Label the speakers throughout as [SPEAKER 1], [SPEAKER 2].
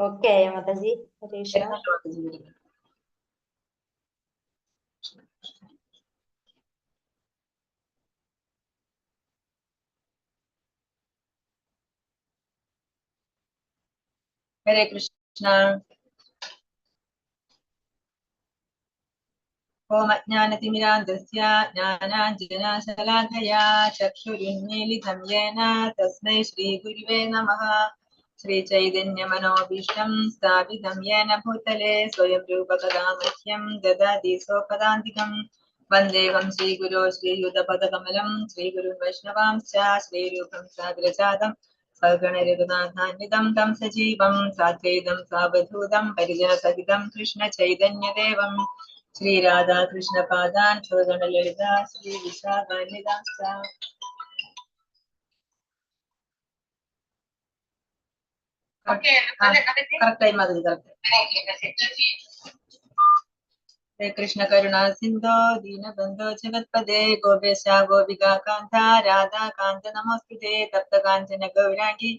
[SPEAKER 1] Okay Mataji. ഹരേ കൃഷ്ണ.
[SPEAKER 2] ഹരേ കൃഷ്ണ. ഓം അജ്ഞാനതിമിരാന്ധസ്യ ജ്ഞാനാഞ്ജനശലാഖയാ ചക്ഷുരുന്മീലിതം യേന തസ്മൈ ശ്രീഗുരുവേ നമഃ. ശ്രീചൈതന്യമനോഭീഷ്ടം സ്ഥാപിതം യേന ഭൂതലേ സ്വയം രൂപകഥാ മഹ്യം ദദാതി സ്വപദാന്തികം. വന്ദേഹം ശ്രീഗുരോ ശ്രീയുതപദകമലം ശ്രീഗുരുൻ വൈഷ്ണവാംശ്ച ശ്രീരൂപം സാഗ്രജാതം സഗണരഘുനാഥാന്വിതം തം സജീവം സാദ്വൈതം സാവധൂതം പരിജനസഹിതം കൃഷ്ണചൈതന്യദേവം ശ്രീരാധാകൃഷ്ണപാദാൻ സ്വഗണലളിത ശ്രീ വിശാഖാന്വിതാംശ്ച. കറക്റ്റായി മതി. ഹരേ കൃഷ്ണ കരുണാ സിന്ധോ ദീനബന്ധോ ജഗത്പദേ ഗോപേശ ഗോപികാ കാന്ത രാധാ കാന്ത നമോസ്തുതേ തപ്ത കാഞ്ചന ഗൗരാംഗി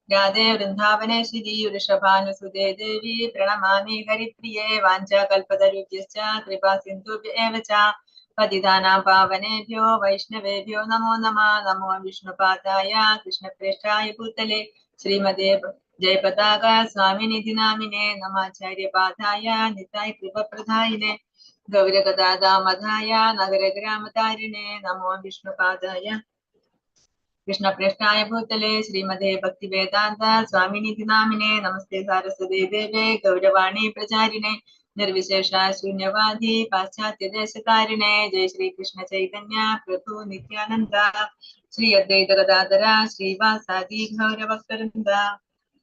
[SPEAKER 2] രാധേ വൃന്ദാവനേശ്വരി വൃഷഭാനുസുതേ ദേവി പ്രണമാമി ഹരിപ്രിയേ വാഞ്ചാകൽപതരുഭ്യശ്ച കൃപാ സിന്ധുഭ്യ ഏവ ച പതിതാനാം പാവനേഭ്യോ വൈഷ്ണവേഭ്യോ നമോ നമഃ. നമോ വിഷ്ണുപാദായ കൃഷ്ണപ്രേഷ്ഠായ ഭൂതലേ ശ്രീമതേ ജയപതാക സ്വാമിനിധി നാമിനെ നമാചാര്യപാദായ നിതായ കൃപപ്രദായിനെ ഗൗരഗദാദാമധായ നഗരഗ്രാമതാരിണേ നമോ വിഷ്ണുപാദായ കൃഷ്ണപ്രേഷ്ഠായ ഭൂതലേ ശ്രീമതേ ഭക്തിവേദാന്ത സ്വാമിനിധി നാമിനെ നമസ്തേ സാരസ്വതേ ദേവേ ഗൗരവാണി പ്രചാരിണേ നിർവിശേഷ ശൂന്യവാദി പാശ്ചാത്യദേശകാരിണേ. ജയ ശ്രീകൃഷ്ണ ചൈതന്യ പ്രഭു നിത്യാനന്ദ ശ്രീ അദ്വൈത ഗദാധര ശ്രീവാസാദി ഗൗരഭക്തവൃന്ദ.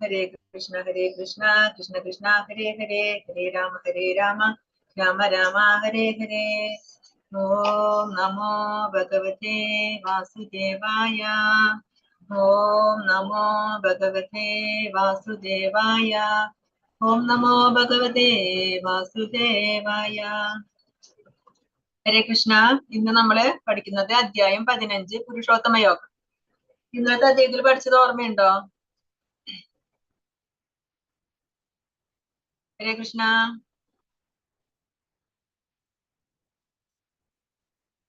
[SPEAKER 2] ഹരേ കൃഷ്ണ കൃഷ്ണ കൃഷ്ണ ഹരേ ഹരേ ഹരേ രാമ രാമ രാമ ഹരേ ഹരേ. ഓം നമോ ഭഗവതേ വാസുദേവായ. ഓം നമോ ഭഗവതേ വാസുദേവായ. ഓം നമോ ഭഗവതേ വാസുദേവായ. ഹരേ കൃഷ്ണ. ഇന്ന് നമ്മള് പഠിക്കുന്നത് അധ്യായം 15 പുരുഷോത്തമ യോഗം. ഇന്നത്തെ അധ്യായത്തിൽ പഠിച്ചത് ഓർമ്മയുണ്ടോ? ഹരേ കൃഷ്ണ.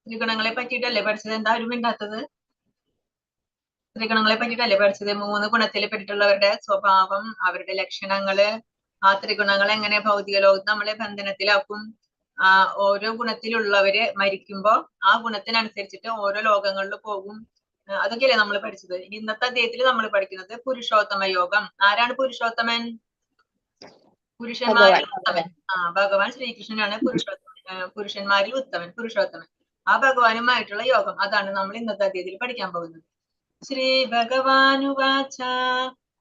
[SPEAKER 2] ത്രിഗുണങ്ങളെ പറ്റിയിട്ടല്ലേ പഠിച്ചത്? എന്താ ആരും മിണ്ടാത്തത്? ത്രിഗുണങ്ങളെ പറ്റിയിട്ടല്ലേ പഠിച്ചത്? 3 ഗുണത്തിൽ പെട്ടിട്ടുള്ളവരുടെ സ്വഭാവം, അവരുടെ ലക്ഷണങ്ങള്, ആ ത്രിഗുണങ്ങൾ എങ്ങനെ ഭൗതിക ലോകത്ത് നമ്മളെ ബന്ധനത്തിലാക്കും, ഓരോ ഗുണത്തിലുള്ളവര് മരിക്കുമ്പോ ആ ഗുണത്തിനനുസരിച്ചിട്ട് ഓരോ ലോകങ്ങളിൽ പോകും, അതൊക്കെയല്ലേ നമ്മൾ പഠിച്ചത്. ഇന്നത്തെ അധ്യായത്തിൽ നമ്മൾ പഠിക്കുന്നത് പുരുഷോത്തമ യോഗം. ആരാണ് പുരുഷോത്തമൻ? പുരുഷന്മാരിൽ ഉത്തമൻ. ഭഗവാൻ ശ്രീകൃഷ്ണനാണ് പുരുഷന്മാരിൽ ഉത്തമൻ, പുരുഷോത്തമൻ. ആ ഭഗവാനുമായിട്ടുള്ള യോഗം, അതാണ് നമ്മൾ ഇന്നത്തെ അധ്യായത്തിൽ പഠിക്കാൻ പോകുന്നത്. ശ്രീ ഭഗവാനുവാച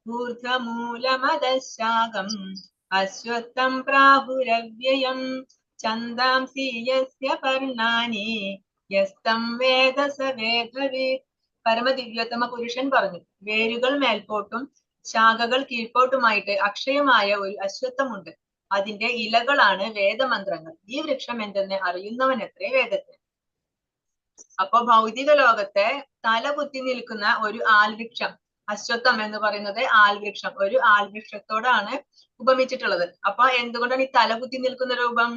[SPEAKER 2] ഊർധ്വമൂലമദശാകം അശ്വത്ഥം പ്രാഹുരവ്യയം ഛന്ദാംസി യസ്യ പർണാനി യസ്തം വേദ സ വേദവിത്. പരമദിവ്യോത്തമ പുരുഷൻ പറഞ്ഞു, വേരുകൾ മേൽപോട്ടും ശാഖകൾ കീഴ്പോട്ടുമായിട്ട് അക്ഷയമായ ഒരു അശ്വത്ഥമുണ്ട്. അതിന്റെ ഇലകളാണ് വേദമന്ത്രങ്ങൾ. ഈ വൃക്ഷം എന്തെന്ന് അറിയുന്നവനത്രേ വേദത്തെ. അപ്പൊ ഭൗതിക ലോകത്തെ തല കുത്തി നിൽക്കുന്ന ഒരു ആൽവൃക്ഷം, അശ്വത്ഥം എന്ന് പറയുന്നത് ആൽവൃക്ഷം, ഒരു ആൽവൃക്ഷത്തോടാണ് ഉപമിച്ചിട്ടുള്ളത്. അപ്പൊ എന്തുകൊണ്ടാണ് ഈ തല കുത്തി നിൽക്കുന്ന രൂപം?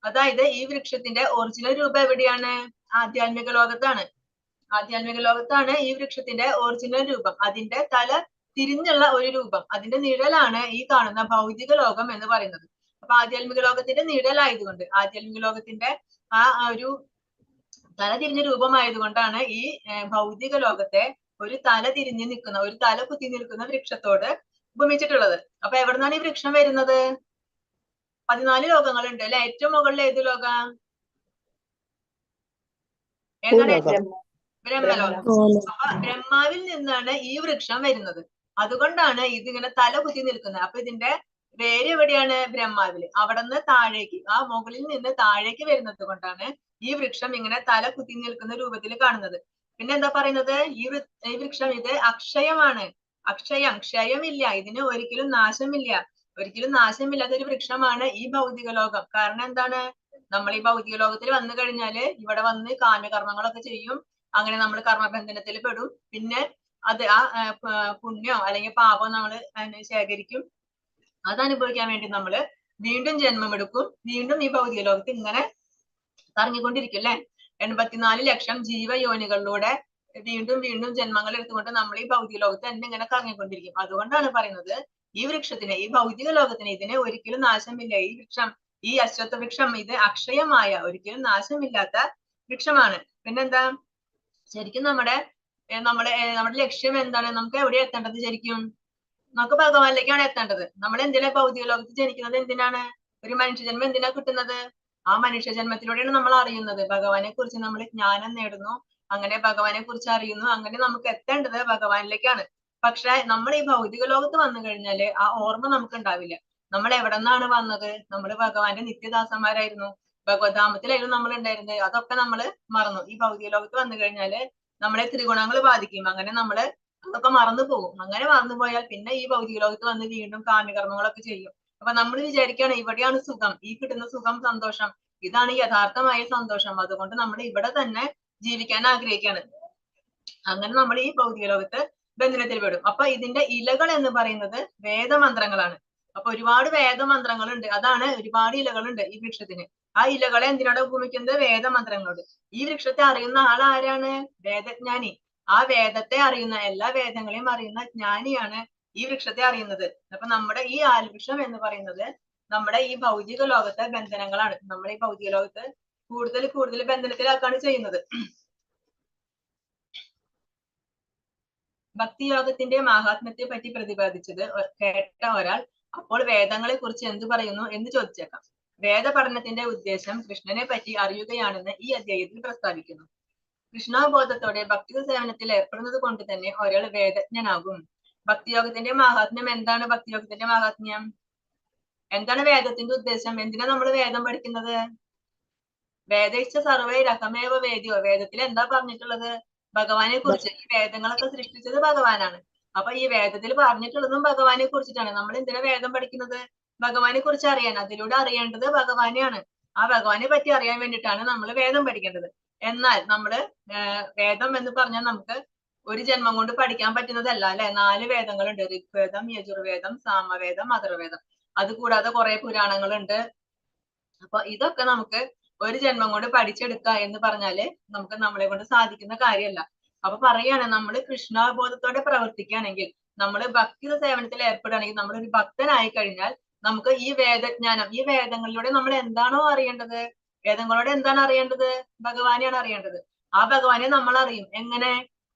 [SPEAKER 2] അതായത് ഈ വൃക്ഷത്തിന്റെ ഒറിജിനൽ രൂപം എവിടെയാണ്? ആധ്യാത്മിക ലോകത്താണ്. ആധ്യാത്മിക ലോകത്താണ് ഈ വൃക്ഷത്തിന്റെ ഒറിജിനൽ രൂപം. അതിന്റെ തല തിരിഞ്ഞുള്ള ഒരു രൂപം, അതിന്റെ നിഴലാണ് ഈ കാണുന്ന ഭൗതിക ലോകം എന്ന് പറയുന്നത്. അപ്പൊ ആധ്യാത്മിക ലോകത്തിന്റെ നിഴലായതുകൊണ്ട്, ആധ്യാത്മിക ലോകത്തിന്റെ ആ ഒരു തല തിരിഞ്ഞ രൂപമായതുകൊണ്ടാണ് ഈ ഭൗതിക ലോകത്തെ ഒരു തല തിരിഞ്ഞു നിൽക്കുന്ന, ഒരു തല കുത്തി നിൽക്കുന്ന വൃക്ഷത്തോട് ഉപമിച്ചിട്ടുള്ളത്. അപ്പൊ എവിടുന്നാണ് ഈ വൃക്ഷം വരുന്നത്? 14 ലോകങ്ങളുണ്ട് അല്ലെ? ഏറ്റവും മുകളിൽ ഏത് ലോക? ഏതാണ്? ബ്രഹ്മലോകം. അപ്പൊ ബ്രഹ്മാവിൽ നിന്നാണ് ഈ വൃക്ഷം വരുന്നത്. അതുകൊണ്ടാണ് ഇതിങ്ങനെ തല കുത്തി നിൽക്കുന്നത്. അപ്പൊ ഇതിന്റെ വേര് എവിടെയാണ്? ബ്രഹ്മാവില്. അവിടെ നിന്ന് താഴേക്ക്, ആ മുകളിൽ നിന്ന് താഴേക്ക് വരുന്നത് കൊണ്ടാണ് ഈ വൃക്ഷം ഇങ്ങനെ തല കുത്തി നിൽക്കുന്ന രൂപത്തിൽ കാണുന്നത്. പിന്നെ എന്താ പറയുന്നത്? ഈ വൃക്ഷം ഇത് അക്ഷയമാണ്. അക്ഷയം, ക്ഷയമില്ല, ഇതിന് ഒരിക്കലും നാശമില്ല. ഒരിക്കലും നാശമില്ലാത്ത ഒരു വൃക്ഷമാണ് ഈ ഭൗതിക ലോകം. കാരണം എന്താണ്? നമ്മൾ ഈ ഭൗതിക ലോകത്തിൽ വന്നു കഴിഞ്ഞാല് ഇവിടെ വന്ന് കാമ്യകർമ്മങ്ങളൊക്കെ ചെയ്യും. അങ്ങനെ നമ്മൾ കർമ്മബന്ധനത്തിൽ പെടും. പിന്നെ അത് ആ പുണ്യോ അല്ലെങ്കിൽ പാപം നമ്മൾ ശേഖരിക്കും. അത് അനുഭവിക്കാൻ വേണ്ടി നമ്മള് വീണ്ടും ജന്മമെടുക്കും, വീണ്ടും ഈ ഭൗതിക ലോകത്ത് ഇങ്ങനെ കറങ്ങിക്കൊണ്ടിരിക്കും അല്ലെ. 84 ലക്ഷം ജീവയോനികളിലൂടെ വീണ്ടും വീണ്ടും ജന്മങ്ങൾ എടുത്തുകൊണ്ട് നമ്മൾ ഈ ഭൗതിക ലോകത്ത് തന്നെ ഇങ്ങനെ കറങ്ങിക്കൊണ്ടിരിക്കും. അതുകൊണ്ടാണ് പറയുന്നത് ഈ വൃക്ഷത്തിന്, ഈ ഭൗതിക ലോകത്തിന് ഇതിന് ഒരിക്കലും നാശമില്ല. ഈ വൃക്ഷം, ഈ അശ്വത്ഥ വൃക്ഷം ഇത് അക്ഷയമായ ഒരിക്കലും നാശമില്ലാത്ത വൃക്ഷമാണ്. പിന്നെന്താ, ശരിക്കും നമ്മുടെ ലക്ഷ്യം എന്താണ്? നമുക്ക് എവിടെ എത്തേണ്ടത്? ശരിക്കും നമുക്ക് ഭഗവാനിലേക്കാണ് എത്തേണ്ടത്. നമ്മൾ എന്തിനാ ഭൗതിക ലോകത്ത് ജനിക്കുന്നത്? എന്തിനാണ്? ഒരു മനുഷ്യജന്മം എന്തിനാ കിട്ടുന്നത്? ആ മനുഷ്യജന്മത്തിലൂടെയാണ് നമ്മൾ അറിയുന്നത് ഭഗവാനെ കുറിച്ച്, നമ്മൾ ജ്ഞാനം നേടുന്നു, അങ്ങനെ ഭഗവാനെ കുറിച്ച് അറിയുന്നു, അങ്ങനെ നമുക്ക് എത്തേണ്ടത് ഭഗവാനിലേക്കാണ്. പക്ഷെ നമ്മൾ ഈ ഭൗതിക ലോകത്ത് വന്നു കഴിഞ്ഞാല് ആ ഓർമ്മ നമുക്ക് ഉണ്ടാവില്ല. നമ്മൾ എവിടെ നിന്നാണ് വന്നത്? നമ്മൾ ഭഗവാന്റെ നിത്യദാസന്മാരായിരുന്നു, ഭഗവദ്ധാമത്തിലായിരുന്നു നമ്മൾ ഉണ്ടായിരുന്നത്. അതൊക്കെ നമ്മൾ മറന്നു. ഈ ഭൗതിക ലോകത്ത് വന്നു കഴിഞ്ഞാല് നമ്മളെ ത്രിഗുണങ്ങൾ ബാധിക്കും. അങ്ങനെ നമ്മള് അതൊക്കെ മറന്നു പോകും. അങ്ങനെ മറന്നു പോയാൽ പിന്നെ ഈ ഭൗതിക ലോകത്ത് വന്ന് വീണ്ടും കാമ്യകർമ്മങ്ങളൊക്കെ ചെയ്യും. അപ്പൊ നമ്മൾ വിചാരിക്കുകയാണ് ഇവിടെയാണ് സുഖം, ഈ കിട്ടുന്ന സുഖം, സന്തോഷം, ഇതാണ് യഥാർത്ഥമായ സന്തോഷം, അതുകൊണ്ട് നമ്മൾ ഇവിടെ തന്നെ ജീവിക്കാൻ ആഗ്രഹിക്കുകയാണ്. അങ്ങനെ നമ്മൾ ഈ ഭൗതിക ലോകത്ത് ബന്ധനത്തിൽ പെടും. അപ്പൊ ഇതിന്റെ ഇലകൾ എന്ന് പറയുന്നത് വേദമന്ത്രങ്ങളാണ്. അപ്പൊ ഒരുപാട് വേദമന്ത്രങ്ങളുണ്ട്, അതാണ് ഒരുപാട് ഇലകളുണ്ട് ഈ വൃക്ഷത്തിന്. ആ ഇലകളെ എന്തിനാണ് ഉപമിക്കുന്നത്? വേദമന്ത്രങ്ങളോട്. ഈ വൃക്ഷത്തെ അറിയുന്ന ആൾ ആരാണ്? വേദജ്ഞാനി. ആ വേദത്തെ അറിയുന്ന, എല്ലാ വേദങ്ങളെയും അറിയുന്ന ജ്ഞാനിയാണ് ഈ വൃക്ഷത്തെ അറിയുന്നത്. അപ്പൊ നമ്മുടെ ഈ ആൽവൃക്ഷം എന്ന് പറയുന്നത് നമ്മുടെ ഈ ഭൗതിക ലോകത്തെ ബന്ധനങ്ങളാണ്. നമ്മുടെ ഈ ഭൗതിക ലോകത്ത് കൂടുതൽ കൂടുതൽ ബന്ധനത്തിലാക്കാണ് ചെയ്യുന്നത്. ഭക്തിയോഗത്തിന്റെ മാഹാത്മ്യത്തെ പറ്റി പ്രതിപാദിച്ചത് കേട്ട ഒരാൾ അപ്പോൾ വേദങ്ങളെ കുറിച്ച് എന്തു പറയുന്നു എന്ന് ചോദിച്ചേക്കാം. വേദ പഠനത്തിന്റെ ഉദ്ദേശം കൃഷ്ണനെ പറ്റി അറിയുകയാണെന്ന് ഈ അധ്യായത്തിൽ പ്രസ്താവിക്കുന്നു. കൃഷ്ണാബോധത്തോടെ ഭക്തി സേവനത്തിൽ ഏർപ്പെടുന്നത് കൊണ്ട് തന്നെ ഒരാൾ വേദജ്ഞനാകും. ഭക്തിയോഗത്തിന്റെ മാഹാത്മ്യം എന്താണ്? ഭക്തിയോഗത്തിന്റെ മാഹാത്മ്യം എന്താണ്? വേദത്തിന്റെ ഉദ്ദേശം, എന്തിനാ നമ്മൾ വേദം പഠിക്കുന്നത്? വേദയിച്ച സർവേ രഹമേവ വേദ്യോ. വേദത്തിൽ എന്താ പറഞ്ഞിട്ടുള്ളത്? ഭഗവാനെ കുറിച്ച്. ഈ വേദങ്ങളൊക്കെ സൃഷ്ടിച്ചത് ഭഗവാനാണ്. അപ്പൊ ഈ വേദത്തിൽ പറഞ്ഞിട്ടുള്ളതും ഭഗവാനെ കുറിച്ചിട്ടാണ്. നമ്മൾ എന്തിനാ വേദം പഠിക്കുന്നത്? ഭഗവാനെ കുറിച്ച് അറിയാൻ. അതിലൂടെ അറിയേണ്ടത് ഭഗവാനെയാണ്. ആ ഭഗവാനെ പറ്റി അറിയാൻ വേണ്ടിയിട്ടാണ് നമ്മൾ വേദം പഠിക്കേണ്ടത്. എന്നാൽ നമ്മള് വേദം എന്ന് പറഞ്ഞാൽ നമുക്ക് ഒരു ജന്മം കൊണ്ട് പഠിക്കാൻ പറ്റുന്നതല്ല അല്ലെ. 4 വേദങ്ങളുണ്ട്: ഋഗ്വേദം, യജുർവേദം, സാമവേദം, അഥർവേദം. അതുകൂടാതെ കുറെ പുരാണങ്ങളുണ്ട്. അപ്പൊ ഇതൊക്കെ നമുക്ക് ഒരു ജന്മം കൊണ്ട് പഠിച്ചെടുക്കുക എന്ന് പറഞ്ഞാല് നമുക്ക് നമ്മളെ കൊണ്ട് സാധിക്കുന്ന കാര്യമല്ല. അപ്പൊ പറയാണ്, നമ്മൾ കൃഷ്ണാബോധത്തോടെ പ്രവർത്തിക്കുകയാണെങ്കിൽ, നമ്മൾ ഭക്തി സേവനത്തിൽ ഏർപ്പെടുകയാണെങ്കിൽ, നമ്മളൊരു ഭക്തനായി കഴിഞ്ഞാൽ നമുക്ക് ഈ വേദജ്ഞാനം, ഈ വേദങ്ങളിലൂടെ നമ്മൾ എന്താണോ അറിയേണ്ടത്, വേദങ്ങളോട് എന്താണ് അറിയേണ്ടത്? ഭഗവാനെയാണ് അറിയേണ്ടത്. ആ ഭഗവാനെ നമ്മൾ അറിയും. എങ്ങനെ?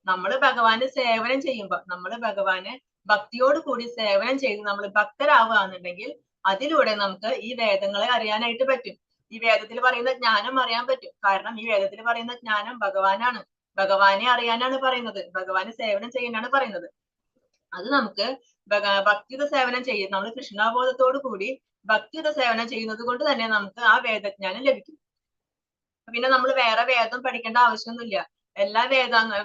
[SPEAKER 2] നമ്മൾ ഭഗവാന് സേവനം ചെയ്യുമ്പോ, നമ്മൾ ഭഗവാന് ഭക്തിയോട് കൂടി സേവനം ചെയ്ത് നമ്മൾ ഭക്തരാവുകയാണെന്നുണ്ടെങ്കിൽ അതിലൂടെ നമുക്ക് ഈ വേദങ്ങളെ അറിയാനായിട്ട് പറ്റും. ഈ വേദത്തിൽ പറയുന്ന ജ്ഞാനം അറിയാൻ പറ്റും. കാരണം ഈ വേദത്തിൽ പറയുന്ന ജ്ഞാനം ഭഗവാനാണ്. ഭഗവാനെ അറിയാനാണ് പറയുന്നത്, ഭഗവാന് സേവനം ചെയ്യാനാണ് പറയുന്നത്. അത് നമുക്ക് ഭക്തിയുത സേവനം ചെയ്യും. നമ്മൾ കൃഷ്ണാബോധത്തോടു കൂടി ഭക്തിയുത സേവനം ചെയ്യുന്നത് കൊണ്ട് തന്നെ നമുക്ക് ആ വേദജ്ഞാനം ലഭിക്കും. പിന്നെ നമ്മൾ വേറെ വേദം പഠിക്കേണ്ട ആവശ്യമൊന്നുമില്ല. എല്ലാ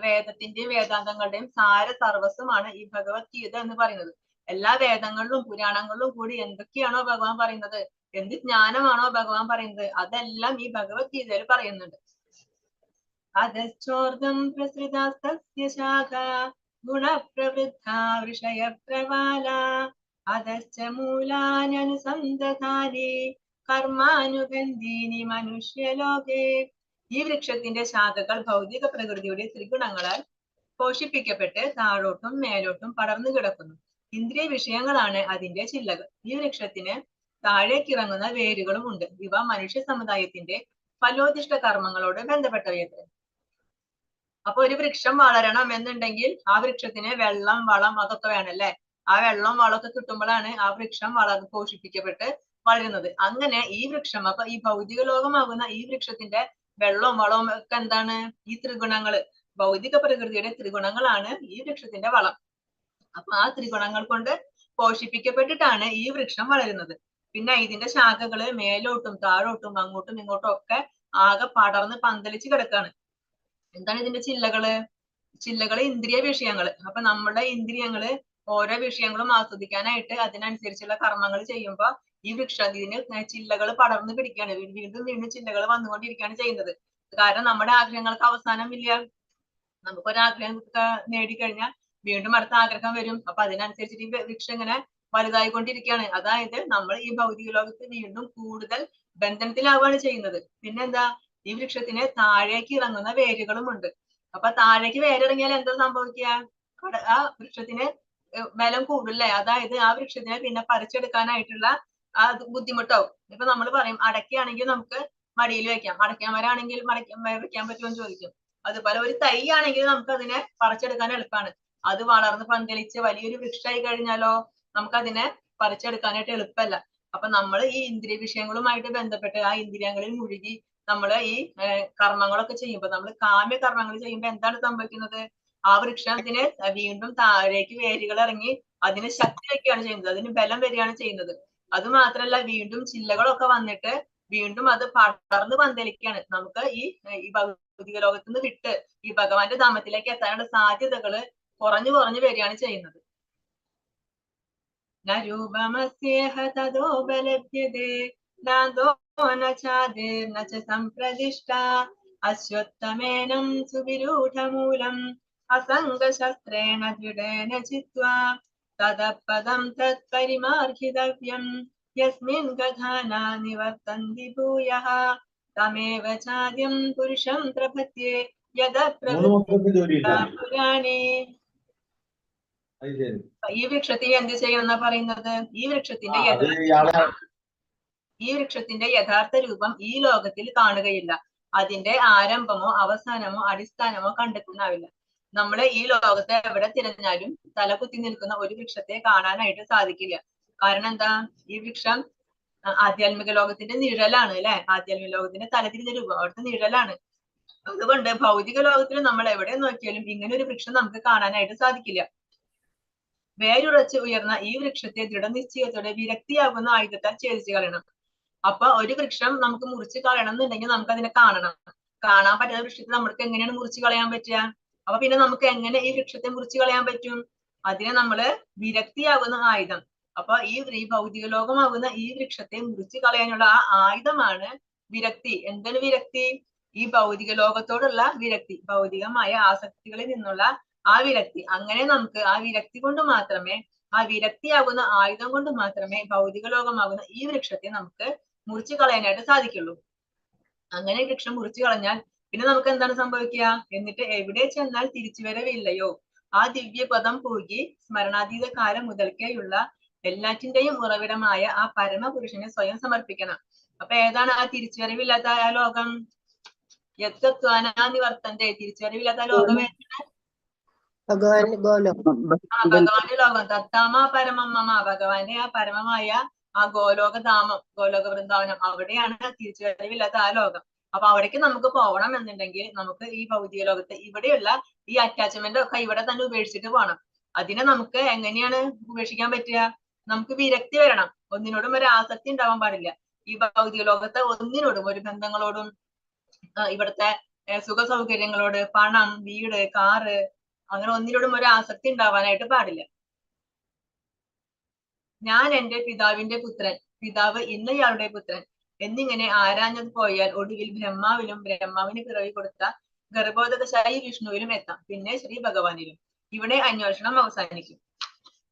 [SPEAKER 2] വേദത്തിന്റെയും വേദാന്തങ്ങളുടെയും സാര സർവസ്വമാണ് ഈ ഭഗവത്ഗീത എന്ന് പറയുന്നത്. എല്ലാ വേദങ്ങളിലും പുരാണങ്ങളിലും കൂടി എന്തൊക്കെയാണോ ഭഗവാൻ പറയുന്നത്, എന്ത് ജ്ഞാനമാണോ ഭഗവാൻ പറയുന്നത്, അതെല്ലാം ഈ ഭഗവത്ഗീതയിൽ പറയുന്നുണ്ട്. അധശ്ചോർദം പ്രസൃതാസ്തസ്യ ശാഖ ഗുണപ്രവൃദ്ധാ വിഷയപ്രവാല അധശ്ച മൂലാന്യനുസന്ധതാനി കർമാനുബന്ധീനി മനുഷ്യലോകേ. ഈ വൃക്ഷത്തിന്റെ ശാഖകൾ ഭൗതിക പ്രകൃതിയുടെ ത്രിഗുണങ്ങളാൽ പോഷിപ്പിക്കപ്പെട്ട് താഴോട്ടും മേലോട്ടും പടർന്നു കിടക്കുന്നു. ഇന്ദ്രിയ വിഷയങ്ങളാണ് അതിന്റെ ചില്ലകൾ. ഈ വൃക്ഷത്തിന് താഴേക്കിറങ്ങുന്ന വേരുകളും ഉണ്ട്. ഇവ മനുഷ്യ സമുദായത്തിന്റെ ഫലോദിഷ്ട കർമ്മങ്ങളോട് ബന്ധപ്പെട്ടവയത്രേ. അപ്പൊ ഒരു വൃക്ഷം വളരണം എന്നുണ്ടെങ്കിൽ ആ വൃക്ഷത്തിന് വെള്ളം, വളം അതൊക്കെ വേണമല്ലേ. ആ വെള്ളം വളമൊക്കെ കിട്ടുമ്പോഴാണ് ആ വൃക്ഷം പോഷിപ്പിക്കപ്പെട്ട് വളരുന്നത്. അങ്ങനെ ഈ വൃക്ഷം, അപ്പൊ ഈ ഭൗതിക ലോകമാകുന്ന ഈ വൃക്ഷത്തിന്റെ വെള്ളവും വളവും ഒക്കെ എന്താണ്? ഈ ത്രിഗുണങ്ങള്, ഭൗതിക പ്രകൃതിയുടെ ത്രിഗുണങ്ങളാണ് ഈ വൃക്ഷത്തിന്റെ വളം. അപ്പൊ ആ ത്രിഗുണങ്ങൾ കൊണ്ട് പോഷിപ്പിക്കപ്പെട്ടിട്ടാണ് ഈ വൃക്ഷം വളരുന്നത്. പിന്നെ ഇതിന്റെ ശാഖകള് മേലോട്ടും താഴോട്ടും അങ്ങോട്ടും ഇങ്ങോട്ടും ഒക്കെ ആകെ പടർന്ന് പന്തലിച്ച് കിടക്കാണ്. എന്താണ് ഇതിന്റെ ചില്ലകള്? ചില്ലകള് ഇന്ദ്രിയ വിഷയങ്ങള്. അപ്പൊ നമ്മുടെ ഇന്ദ്രിയങ്ങള് ഓരോ വിഷയങ്ങളും ആസ്വദിക്കാനായിട്ട് അതിനനുസരിച്ചുള്ള കർമ്മങ്ങൾ ചെയ്യുമ്പോ ഈ ഇതിന് ചില്ലകൾ പടർന്നു പിടിക്കുകയാണ്. വീണ്ടും വീണ്ടും ചില്ലകൾ വന്നുകൊണ്ടിരിക്കുകയാണ് ചെയ്യുന്നത്. കാരണം നമ്മുടെ ആഗ്രഹങ്ങൾക്ക് അവസാനമില്ല. നമുക്കൊരാഗ്രഹം നേടിക്കഴിഞ്ഞാൽ വീണ്ടും അടുത്ത ആഗ്രഹം വരും. അപ്പൊ അതിനനുസരിച്ചിട്ട് ഈ വൃക്ഷം ഇങ്ങനെ വലുതായിക്കൊണ്ടിരിക്കുകയാണ്. അതായത് നമ്മൾ ഈ ഭൗതിക ലോകത്ത് വീണ്ടും കൂടുതൽ ബന്ധനത്തിലാവുകയാണ് ചെയ്യുന്നത്. പിന്നെന്താ, ഈ വൃക്ഷത്തിന് താഴേക്ക് ഇറങ്ങുന്ന വേരുകളും ഉണ്ട്. അപ്പൊ താഴേക്ക് വേരിറങ്ങിയാൽ എന്താ സംഭവിക്കുക, ആ വൃക്ഷത്തിന് ബലം കൂടില്ലേ. അതായത് ആ വൃക്ഷത്തിനെ പിന്നെ പറിച്ചെടുക്കാനായിട്ടുള്ള ബുദ്ധിമുട്ടാവും. ഇപ്പൊ നമ്മൾ പറയും അടയ്ക്കാണെങ്കിൽ നമുക്ക് മടിയിൽ വെക്കാം, അടയ്ക്കാമരാണെങ്കിൽ വെക്കാൻ പറ്റുമെന്ന് ചോദിക്കും. അതുപോലെ ഒരു തൈ ആണെങ്കിൽ നമുക്ക് അതിനെ പറിച്ചെടുക്കാൻ എളുപ്പമാണ്. അത് വളർന്ന് പന്തലിച്ച് വലിയൊരു വൃക്ഷമായി കഴിഞ്ഞാലോ നമുക്ക് അതിനെ പറിച്ചെടുക്കാനായിട്ട് എളുപ്പമല്ല. അപ്പൊ നമ്മൾ ഈ ഇന്ദ്രിയ വിഷയങ്ങളുമായിട്ട് ബന്ധപ്പെട്ട് ആ ഇന്ദ്രിയങ്ങളിൽ മുഴുകി നമ്മൾ ഈ കർമ്മങ്ങളൊക്കെ ചെയ്യുമ്പോൾ, നമ്മൾ കാമ്യ കർമ്മങ്ങൾ ചെയ്യുമ്പോൾ എന്താണ് സംഭവിക്കുന്നത്, ആ വൃക്ഷത്തിന് വീണ്ടും താഴേക്ക് വേരുകൾ ഇറങ്ങി അതിന് ശക്തി വയ്ക്കുകയാണ് ചെയ്യുന്നത്, അതിന് ബലം വരികയാണ് ചെയ്യുന്നത്. അത് മാത്രല്ല വീണ്ടും ചില്ലകളൊക്കെ വന്നിട്ട് വീണ്ടും അത് പടർന്ന് പന്തലിക്കുകയാണ്. നമുക്ക് ഈ ഭൗതിക ലോകത്ത് നിന്ന് വിട്ട് ഈ ഭഗവാന്റെ ധാമത്തിലേക്ക് എത്താനുള്ള സാധ്യതകള് കുറഞ്ഞു കുറഞ്ഞു വരികയാണ് ചെയ്യുന്നത്. ന രൂപമസ്യേഹ തദോപലഭ്യതേ നാദോ ന ഛാദിർന ച സംപ്രദിഷ്ട അശ്വത്ഥമേനം സുവിരൂഢമൂലം അസംഗശസ്ത്രേണ ദൃഢേന ചിത്വാ തദപദം തത്പരിമാർഹിതവ്യം യസ്മിൻ ഗധാനാ നിവർത്തന്തി ഭൂയഃ തമേവ ചാദ്യം പുരുഷം പ്രപദ്യേ യദപ്രവൃത്തി. ഈ വൃക്ഷത്തിന് എന്ത് ചെയ്യണമെന്നാ പറയുന്നത്, ഈ വൃക്ഷത്തിന്റെ യഥാർത്ഥ രൂപം ഈ ലോകത്തിൽ കാണുകയില്ല. അതിന്റെ ആരംഭമോ അവസാനമോ അടിസ്ഥാനമോ കണ്ടെത്താനാവില്ല. നമ്മള് ഈ ലോകത്തെ എവിടെ തിരഞ്ഞാലും തലകുത്തി നിൽക്കുന്ന ഒരു വൃക്ഷത്തെ കാണാനായിട്ട് സാധിക്കില്ല. കാരണം എന്താ, ഈ വൃക്ഷം ആധ്യാത്മിക ലോകത്തിന്റെ നിഴലാണ് അല്ലെ. ആധ്യാത്മിക ലോകത്തിന്റെ തലതിരിഞ്ഞ രൂപം അവിടുത്തെ നിഴലാണ്. അതുകൊണ്ട് ഭൗതിക ലോകത്തിൽ നമ്മൾ എവിടെ നോക്കിയാലും ഇങ്ങനെ ഒരു വൃക്ഷം നമുക്ക് കാണാനായിട്ട് സാധിക്കില്ല. വേരുറച്ച് ഉയർന്ന ഈ വൃക്ഷത്തെ ദൃഢനിശ്ചയത്തോടെ വിരക്തിയാകുന്ന ആയുധത്താൽ ഛേദിച്ചു കളയണം. അപ്പൊ ഒരു വൃക്ഷം നമുക്ക് മുറിച്ച് കളയണം എന്നുണ്ടെങ്കിൽ നമുക്ക് അതിനെ കാണണം. കാണാൻ പറ്റുന്ന വൃക്ഷത്തെ നമുക്ക് എങ്ങനെയാണ് മുറിച്ച് കളയാൻ പറ്റുക? അപ്പൊ പിന്നെ നമുക്ക് എങ്ങനെ ഈ വൃക്ഷത്തെ മുറിച്ച് കളയാൻ പറ്റും? അതിനെ നമ്മള് വിരക്തിയാകുന്ന ആയുധം. അപ്പൊ ഈ ഭൗതിക ലോകമാകുന്ന ഈ വൃക്ഷത്തെ മുറിച്ച് കളയാനുള്ള ആ ആയുധമാണ് വിരക്തി. എന്താണ് വിരക്തി? ഈ ഭൗതിക ലോകത്തോടുള്ള വിരക്തി, ഭൗതികമായ ആസക്തികളിൽ നിന്നുള്ള ആ വിരക്തി. അങ്ങനെ നമുക്ക് ആ വിരക്തി കൊണ്ട് മാത്രമേ, ആ വിരക്തിയാകുന്ന ആയുധം കൊണ്ട് മാത്രമേ ഭൗതിക ലോകമാകുന്ന ഈ വൃക്ഷത്തെ നമുക്ക് മുറിച്ചു കളയാനായിട്ട് സാധിക്കുള്ളൂ. അങ്ങനെ വൃക്ഷം മുറിച്ചു കളഞ്ഞാൽ പിന്നെ നമുക്ക് എന്താണ് സംഭവിക്കുക? എന്നിട്ട് എവിടെ ചെന്നാൽ തിരിച്ചുവരവില്ലയോ? ആ ദിവ്യപദം പോകി സ്മരണാതീത കാലം മുതൽക്കേയുള്ള എല്ലാറ്റിന്റെയും ഉറവിടമായ ആ പരമപുരുഷനെ സ്വയം സമർപ്പിക്കണം. അപ്പൊ ഏതാണ് ആ തിരിച്ചുവരവില്ലാത്ത ആ ലോകം? യത്വത്വാനാനിവർത്തന്റെ, തിരിച്ചുവരവില്ലാത്ത ലോകം ഏതാണ്? ഭഗവാന്റെ ലോകം. തത്താമ പരമമ്മ, ഭഗവാന്റെ ആ പരമമായ ആ ഗോലോകധാമം, ഗോലോക വൃന്ദാവനം, അവിടെയാണ് തിരിച്ചുവരവില്ലാത്ത ആ ലോകം. അപ്പൊ അവിടേക്ക് നമുക്ക് പോകണം എന്നുണ്ടെങ്കിൽ നമുക്ക് ഈ ഭൗതിക ലോകത്ത് ഇവിടെയുള്ള ഈ അറ്റാച്ച്മെന്റ് ഒക്കെ ഇവിടെ തന്നെ ഉപേക്ഷിച്ചിട്ട് പോകണം. അതിനെ നമുക്ക് എങ്ങനെയാണ് ഉപേക്ഷിക്കാൻ പറ്റുക? നമുക്ക് വിരക്തി വരണം. ഒന്നിനോടും ഒരു ആസക്തി ഉണ്ടാവാൻ പാടില്ല. ഈ ഭൗതിക ലോകത്തെ ഒന്നിനോടും, ഒരു ബന്ധങ്ങളോടും, ഇവിടുത്തെ സുഖ സൗകര്യങ്ങളോട്, പണം, വീട്, കാറ്, അങ്ങനെ ഒന്നിനോടും ഒരു ആസക്തി ഉണ്ടാവാനായിട്ട് പാടില്ല. ഞാൻ എന്റെ പിതാവിന്റെ പുത്രൻ, പിതാവ് ഇന്നയാളുടെ പുത്രൻ എന്നിങ്ങനെ ആരാഞ്ഞത് പോയാൽ ഒടുവിൽ ബ്രഹ്മാവിലും ബ്രഹ്മാവിന് പിറവി കൊടുത്ത ഗർഭോദകശായി വിഷ്ണുവിലും എത്താം, പിന്നെ ശ്രീ ഭഗവാനിലും. ഇവിടെ അന്വേഷണം അവസാനിക്കും.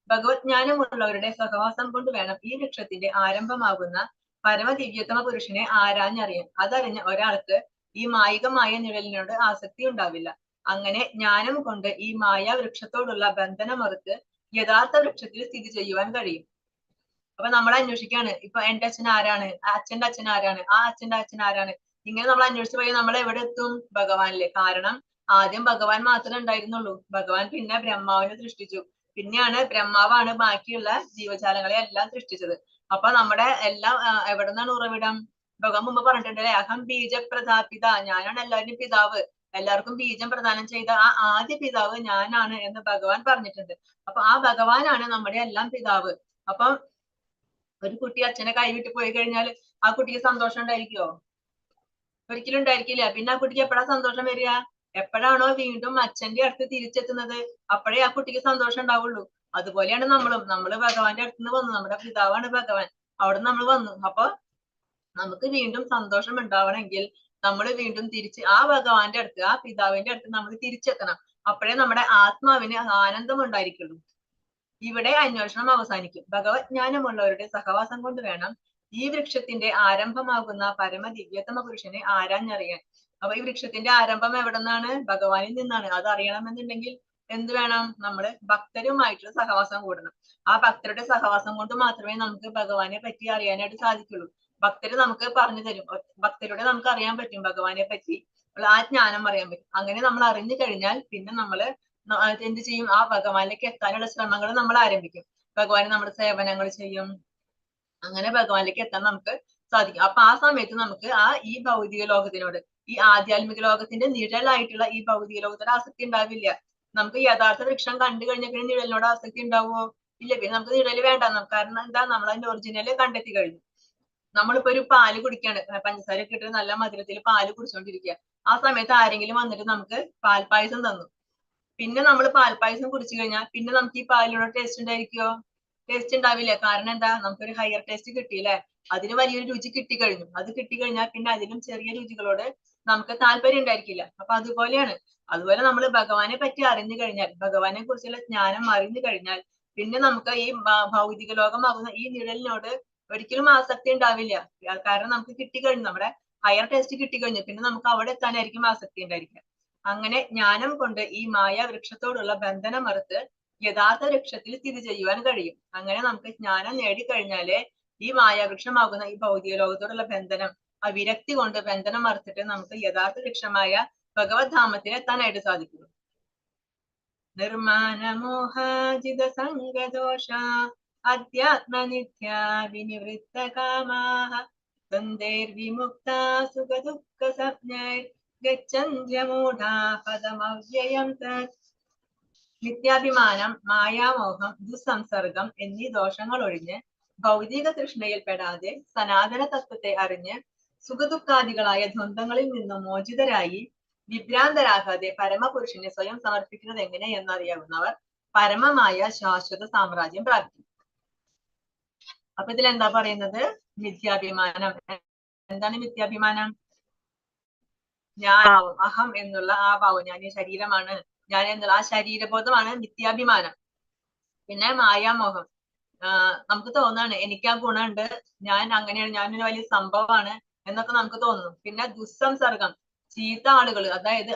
[SPEAKER 2] ഭഗവത് ജ്ഞാനമുള്ളവരുടെ സഹവാസം കൊണ്ട് വേണം ഈ വൃക്ഷത്തിന്റെ ആരംഭമാകുന്ന പരമദിവ്യോത്തമ പുരുഷനെ ആരാഞ്ഞറിയാൻ. അതറിഞ്ഞ ഒരാൾക്ക് ഈ മായികമായ നിഴലിനോട് ആസക്തി ഉണ്ടാവില്ല. അങ്ങനെ ജ്ഞാനം കൊണ്ട് ഈ മായ വൃക്ഷത്തോടുള്ള ബന്ധനമറുത്ത് യഥാർത്ഥ വൃക്ഷത്തിൽ സ്ഥിതി ചെയ്യുവാൻ കഴിയും. അപ്പൊ നമ്മൾ അന്വേഷിക്കാണ്, ഇപ്പൊ എന്റെ അച്ഛൻ ആരാണ്, ആ അച്ഛന്റെ അച്ഛൻ ആരാണ്, ആ അച്ഛന്റെ അച്ഛൻ ആരാണ്, ഇങ്ങനെ നമ്മൾ അന്വേഷിച്ച് പോയി നമ്മൾ എവിടെ എത്തും? ഭഗവാനിലെ. കാരണം ആദ്യം ഭഗവാൻ മാത്രമേ ഉണ്ടായിരുന്നുള്ളൂ. ഭഗവാൻ പിന്നെ ബ്രഹ്മാവിനെ സൃഷ്ടിച്ചു. പിന്നെയാണ് ബ്രഹ്മാവാണ് ബാക്കിയുള്ള ജീവജാലങ്ങളെ എല്ലാം സൃഷ്ടിച്ചത്. അപ്പൊ നമ്മുടെ എല്ലാം എവിടെ നിന്നാണ് ഉറവിടം? ഭഗവാൻ മുമ്പ് പറഞ്ഞിട്ടുണ്ടല്ലേ, അഹം ബീജപ്രദാപിത, ഞാനാണ് എല്ലാവരുടെയും പിതാവ്, എല്ലാവർക്കും ബീജം പ്രദാനം ചെയ്ത ആ ആദ്യ പിതാവ് ഞാനാണ് എന്ന് ഭഗവാൻ പറഞ്ഞിട്ടുണ്ട്. അപ്പൊ ആ ഭഗവാനാണ് നമ്മുടെ എല്ലാം പിതാവ്. അപ്പം ഒരു കുട്ടി അച്ഛനെ കൈവിട്ട് പോയി കഴിഞ്ഞാൽ ആ കുട്ടിക്ക് സന്തോഷം ഉണ്ടായിരിക്കുമോ? ഒരിക്കലും ഉണ്ടായിരിക്കില്ല. പിന്നെ ആ കുട്ടിക്ക് എപ്പോഴാ സന്തോഷം വരിക? എപ്പോഴാണോ വീണ്ടും അച്ഛന്റെ അടുത്ത് തിരിച്ചെത്തുന്നത്, അപ്പോഴേ ആ കുട്ടിക്ക് സന്തോഷം ഉണ്ടാവുള്ളൂ. അതുപോലെയാണ് നമ്മളും. നമ്മള് ഭഗവാന്റെ അടുത്ത് വന്നു, നമ്മുടെ പിതാവാണ് ഭഗവാൻ, അവിടെ നമ്മൾ വന്നു. അപ്പൊ നമുക്ക് വീണ്ടും സന്തോഷം ഉണ്ടാവണമെങ്കിൽ നമ്മൾ വീണ്ടും തിരിച്ച് ആ ഭഗവാന്റെ അടുത്ത്, ആ പിതാവിന്റെ അടുത്ത് നമ്മൾ തിരിച്ചെത്തണം. അപ്പോഴേ നമ്മുടെ ആത്മാവിന് ആനന്ദം ഉണ്ടായിരിക്കുള്ളൂ. ഇവിടെ അന്വേഷണം അവസാനിക്കും. ഭഗവത് ജ്ഞാനമുള്ളവരുടെ സഹവാസം കൊണ്ട് വേണം ഈ വൃക്ഷത്തിന്റെ ആരംഭമാകുന്ന പരമദിവ്യതമ പുരുഷനെ ആരാഞ്ഞറിയാൻ. അപ്പൊ ഈ വൃക്ഷത്തിന്റെ ആരംഭം എവിടെ നിന്നാണ്? ഭഗവാനിൽ നിന്നാണ്. അത് അറിയണമെന്നുണ്ടെങ്കിൽ എന്ത് വേണം? നമ്മള് ഭക്തരുമായിട്ടുള്ള സഹവാസം കൂടണം. ആ ഭക്തരുടെ സഹവാസം കൊണ്ട് മാത്രമേ നമുക്ക് ഭഗവാനെ പറ്റി അറിയാനായിട്ട് സാധിക്കുള്ളൂ. ഭക്തര് നമുക്ക് പറഞ്ഞു തരും. ഭക്തരുടെ നമുക്ക് അറിയാൻ പറ്റും ഭഗവാനെ പറ്റി ആ ജ്ഞാനം അറിയാൻ പറ്റും. അങ്ങനെ നമ്മൾ അറിഞ്ഞു കഴിഞ്ഞാൽ പിന്നെ നമ്മള് എന്ത് ചെയ്യും? ആ ഭഗവാനിലേക്ക് എത്താനുള്ള ശ്രമങ്ങൾ നമ്മൾ ആരംഭിക്കും. ഭഗവാന് നമ്മുടെ സേവനങ്ങൾ ചെയ്യും. അങ്ങനെ ഭഗവാനിലേക്ക് എത്താൻ നമുക്ക് സാധിക്കും. അപ്പൊ ആ സമയത്ത് നമുക്ക് ഈ ഭൗതിക ലോകത്തിനോട്, ഈ ആധ്യാത്മിക ലോകത്തിന്റെ നിഴലായിട്ടുള്ള ഈ ഭൗതിക ലോകത്തോട് ആസക്തി ഉണ്ടാവില്ല. നമുക്ക് യഥാർത്ഥ വൃക്ഷം കണ്ടു കഴിഞ്ഞാൽ പിന്നെ നിഴലിനോട് ആസക്തി ഉണ്ടാവുമോ? ഇല്ല. പിന്നെ നമുക്ക് നിഴല് വേണ്ട. കാരണം എന്താ? നമ്മൾ അതിന്റെ ഒറിജിനല് കണ്ടെത്തി കഴിഞ്ഞു. നമ്മളിപ്പോ ഒരു പാല് കുടിക്കാണ്, പഞ്ചസാര ഒക്കെ ഇട്ട് നല്ല മധുരത്തിൽ പാല് കുടിച്ചോണ്ടിരിക്കുക. ആ സമയത്ത് ആരെങ്കിലും വന്നിട്ട് നമുക്ക് പാൽപ്പായസം തന്നു. പിന്നെ നമ്മൾ പാൽപ്പായസം കുടിച്ചു കഴിഞ്ഞാൽ പിന്നെ നമുക്ക് ഈ പാലിനോട് ടേസ്റ്റ് ഉണ്ടായിരിക്കുമോ? ടേസ്റ്റ് ഉണ്ടാവില്ല. കാരണം എന്താ? നമുക്കൊരു ഹയർ ടേസ്റ്റ് കിട്ടിയില്ലേ? അതിന് വലിയൊരു രുചി കിട്ടിക്കഴിഞ്ഞു. അത് കിട്ടിക്കഴിഞ്ഞാൽ പിന്നെ അതിലും ചെറിയ രുചികളോട് നമുക്ക് താല്പര്യം ഉണ്ടായിരിക്കില്ല. അപ്പൊ അതുപോലെയാണ്. അതുപോലെ നമ്മൾ ഭഗവാനെ പറ്റി അറിഞ്ഞു കഴിഞ്ഞാൽ, ഭഗവാനെ കുറിച്ചുള്ള ജ്ഞാനം അറിഞ്ഞു കഴിഞ്ഞാൽ പിന്നെ നമുക്ക് ഈ ഭൗതിക ലോകമാകുന്ന ഈ നിഴലിനോട് ഒരിക്കലും ആസക്തി ഉണ്ടാവില്ല. കാരണം നമുക്ക് കിട്ടിക്കഴിഞ്ഞു, നമ്മുടെ ഹയർ ടേസ്റ്റ് കിട്ടിക്കഴിഞ്ഞു. പിന്നെ നമുക്ക് അവിടെ എത്താനായിരിക്കും ആസക്തി ഉണ്ടായിരിക്കുക. അങ്ങനെ ജ്ഞാനം കൊണ്ട് ഈ മായ വൃക്ഷത്തോടുള്ള ബന്ധനം മറുത്ത് യഥാർത്ഥ വൃക്ഷത്തിൽ സ്ഥിതി ചെയ്യുവാൻ കഴിയും. അങ്ങനെ നമുക്ക് ജ്ഞാനം നേടിക്കഴിഞ്ഞാലേ ഈ മായാവൃക്ഷമാകുന്ന ഈ ഭൗതിക ലോകത്തോടുള്ള ബന്ധനം, ആ വിരക്തി കൊണ്ട് ബന്ധനം മറുത്തിട്ട് നമുക്ക് യഥാർത്ഥ വൃക്ഷമായ ഭഗവത് ധാമത്തിൽ എത്താനായിട്ട് സാധിക്കുന്നു. നിർമാനമോഹാജിത സംഗദോഷ അധ്യാത്മനിത്യാ വിനിവൃത്ത കാമാഃ ദ്വന്ദ്വൈർവിമുക്താ സുഖദുഃഖ സംജ്ഞൈർ ഗച്ഛന്ത്യമൂഢാ പദമവ്യയം തത്. നിത്യാഭിമാനം, മായാമോഹം, ദുസ്സംസർഗം എന്നീ ദോഷങ്ങൾ ഒഴിഞ്ഞ് ഭൗതിക തൃഷ്ണയിൽ പെടാതെ സനാതന തത്വത്തെ അറിഞ്ഞ് സുഖദുഃഖാദികളായ ദ്വന്ദ്ങ്ങളിൽ നിന്നും മോചിതരായി വിഭ്രാന്തരാകാതെ പരമപുരുഷനെ സ്വയം സമർപ്പിക്കുന്നത് എങ്ങനെ എന്നറിയാവുന്നവർ പരമമായ ശാശ്വത സാമ്രാജ്യം പ്രാപിക്കും. അപ്പൊ ഇതിൽ എന്താ പറയുന്നത്? മിഥ്യാഭിമാനം. എന്താണ് മിഥ്യാഭിമാനം? ഞാൻ, അഹം എന്നുള്ള ആ ഭാവം, ഞാൻ ഈ ശരീരമാണ്, ഞാൻ എന്നുള്ള ആ ശരീരബോധമാണ് മിഥ്യാഭിമാനം. പിന്നെ മായാമോഹം, നമുക്ക് തോന്നാണ് എനിക്ക് ആ ഗുണമുണ്ട്, ഞാൻ അങ്ങനെയാണ്, ഞാനൊരു വലിയ സംഭവമാണ് എന്നൊക്കെ നമുക്ക് തോന്നുന്നു. പിന്നെ ദുസ്സംസർഗം, ചീത്ത ആളുകൾ, അതായത്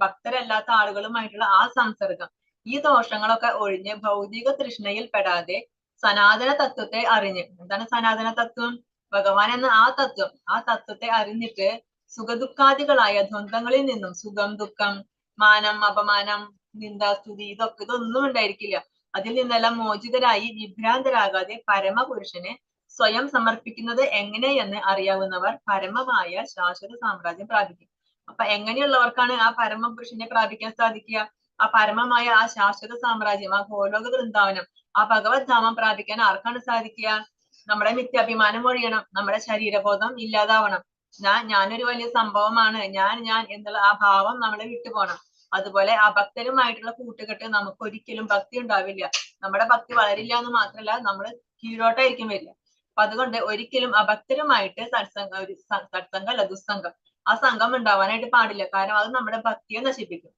[SPEAKER 2] ഭക്തരല്ലാത്ത ആളുകളുമായിട്ടുള്ള ആ സംസർഗം. ഈ ദോഷങ്ങളൊക്കെ ഒഴിഞ്ഞ് ഭൗതിക തൃഷ്ണയിൽ പെടാതെ സനാതന തത്വത്തെ അറിഞ്ഞ്, എന്താണ് സനാതന തത്വം? ഭഗവാൻ എന്ന ആ തത്വം, ആ തത്വത്തെ അറിഞ്ഞിട്ട് സുഖദുഃഖാദികളായ ദ്വന്ദ്ങ്ങളിൽ നിന്നും, സുഖം ദുഃഖം, മാനം അപമാനം, നിന്ദാസ്തുതി, ഇതൊന്നും ഉണ്ടായിരിക്കില്ല. അതിൽ നിന്നെല്ലാം മോചിതരായി വിഭ്രാന്തരാകാതെ പരമപുരുഷനെ സ്വയം സമർപ്പിക്കുന്നത് എങ്ങനെയെന്ന് അറിയാവുന്നവർ പരമമായ ശാശ്വത സാമ്രാജ്യം പ്രാപിക്കും. അപ്പൊ എങ്ങനെയുള്ളവർക്കാണ് ആ പരമപുരുഷനെ പ്രാപിക്കാൻ സാധിക്കുക? ആ പരമമായ ആ ശാശ്വത സാമ്രാജ്യം, ആ ഗോലോക വൃന്ദാവനം, ആ ഭഗവത് ധാമം പ്രാപിക്കാൻ ആർക്കാണ് സാധിക്കുക? നമ്മുടെ മിഥ്യാഭിമാനം ഒഴിയണം, നമ്മുടെ ശരീരബോധം ഇല്ലാതാവണം. ഞാനൊരു വലിയ സംഭവമാണ്, ഞാൻ എന്നുള്ള ആ ഭാവം നമ്മളെ വിട്ടുപോകണം. അതുപോലെ അഭക്തരുമായിട്ടുള്ള കൂട്ടുകെട്ട് നമുക്ക് ഒരിക്കലും ഭക്തി ഉണ്ടാവില്ല. നമ്മുടെ ഭക്തി വളരില്ല എന്ന് മാത്രമല്ല, നമ്മൾ കീഴോട്ടായിരിക്കും വരിക. അപ്പൊ അതുകൊണ്ട് ഒരിക്കലും അഭക്തരുമായിട്ട് സത്സംഗം അല്ല, ദുസ്സംഗം, ആ സംഘം ഉണ്ടാവാനായിട്ട് പാടില്ല. കാരണം അത് നമ്മുടെ ഭക്തിയെ നശിപ്പിക്കും.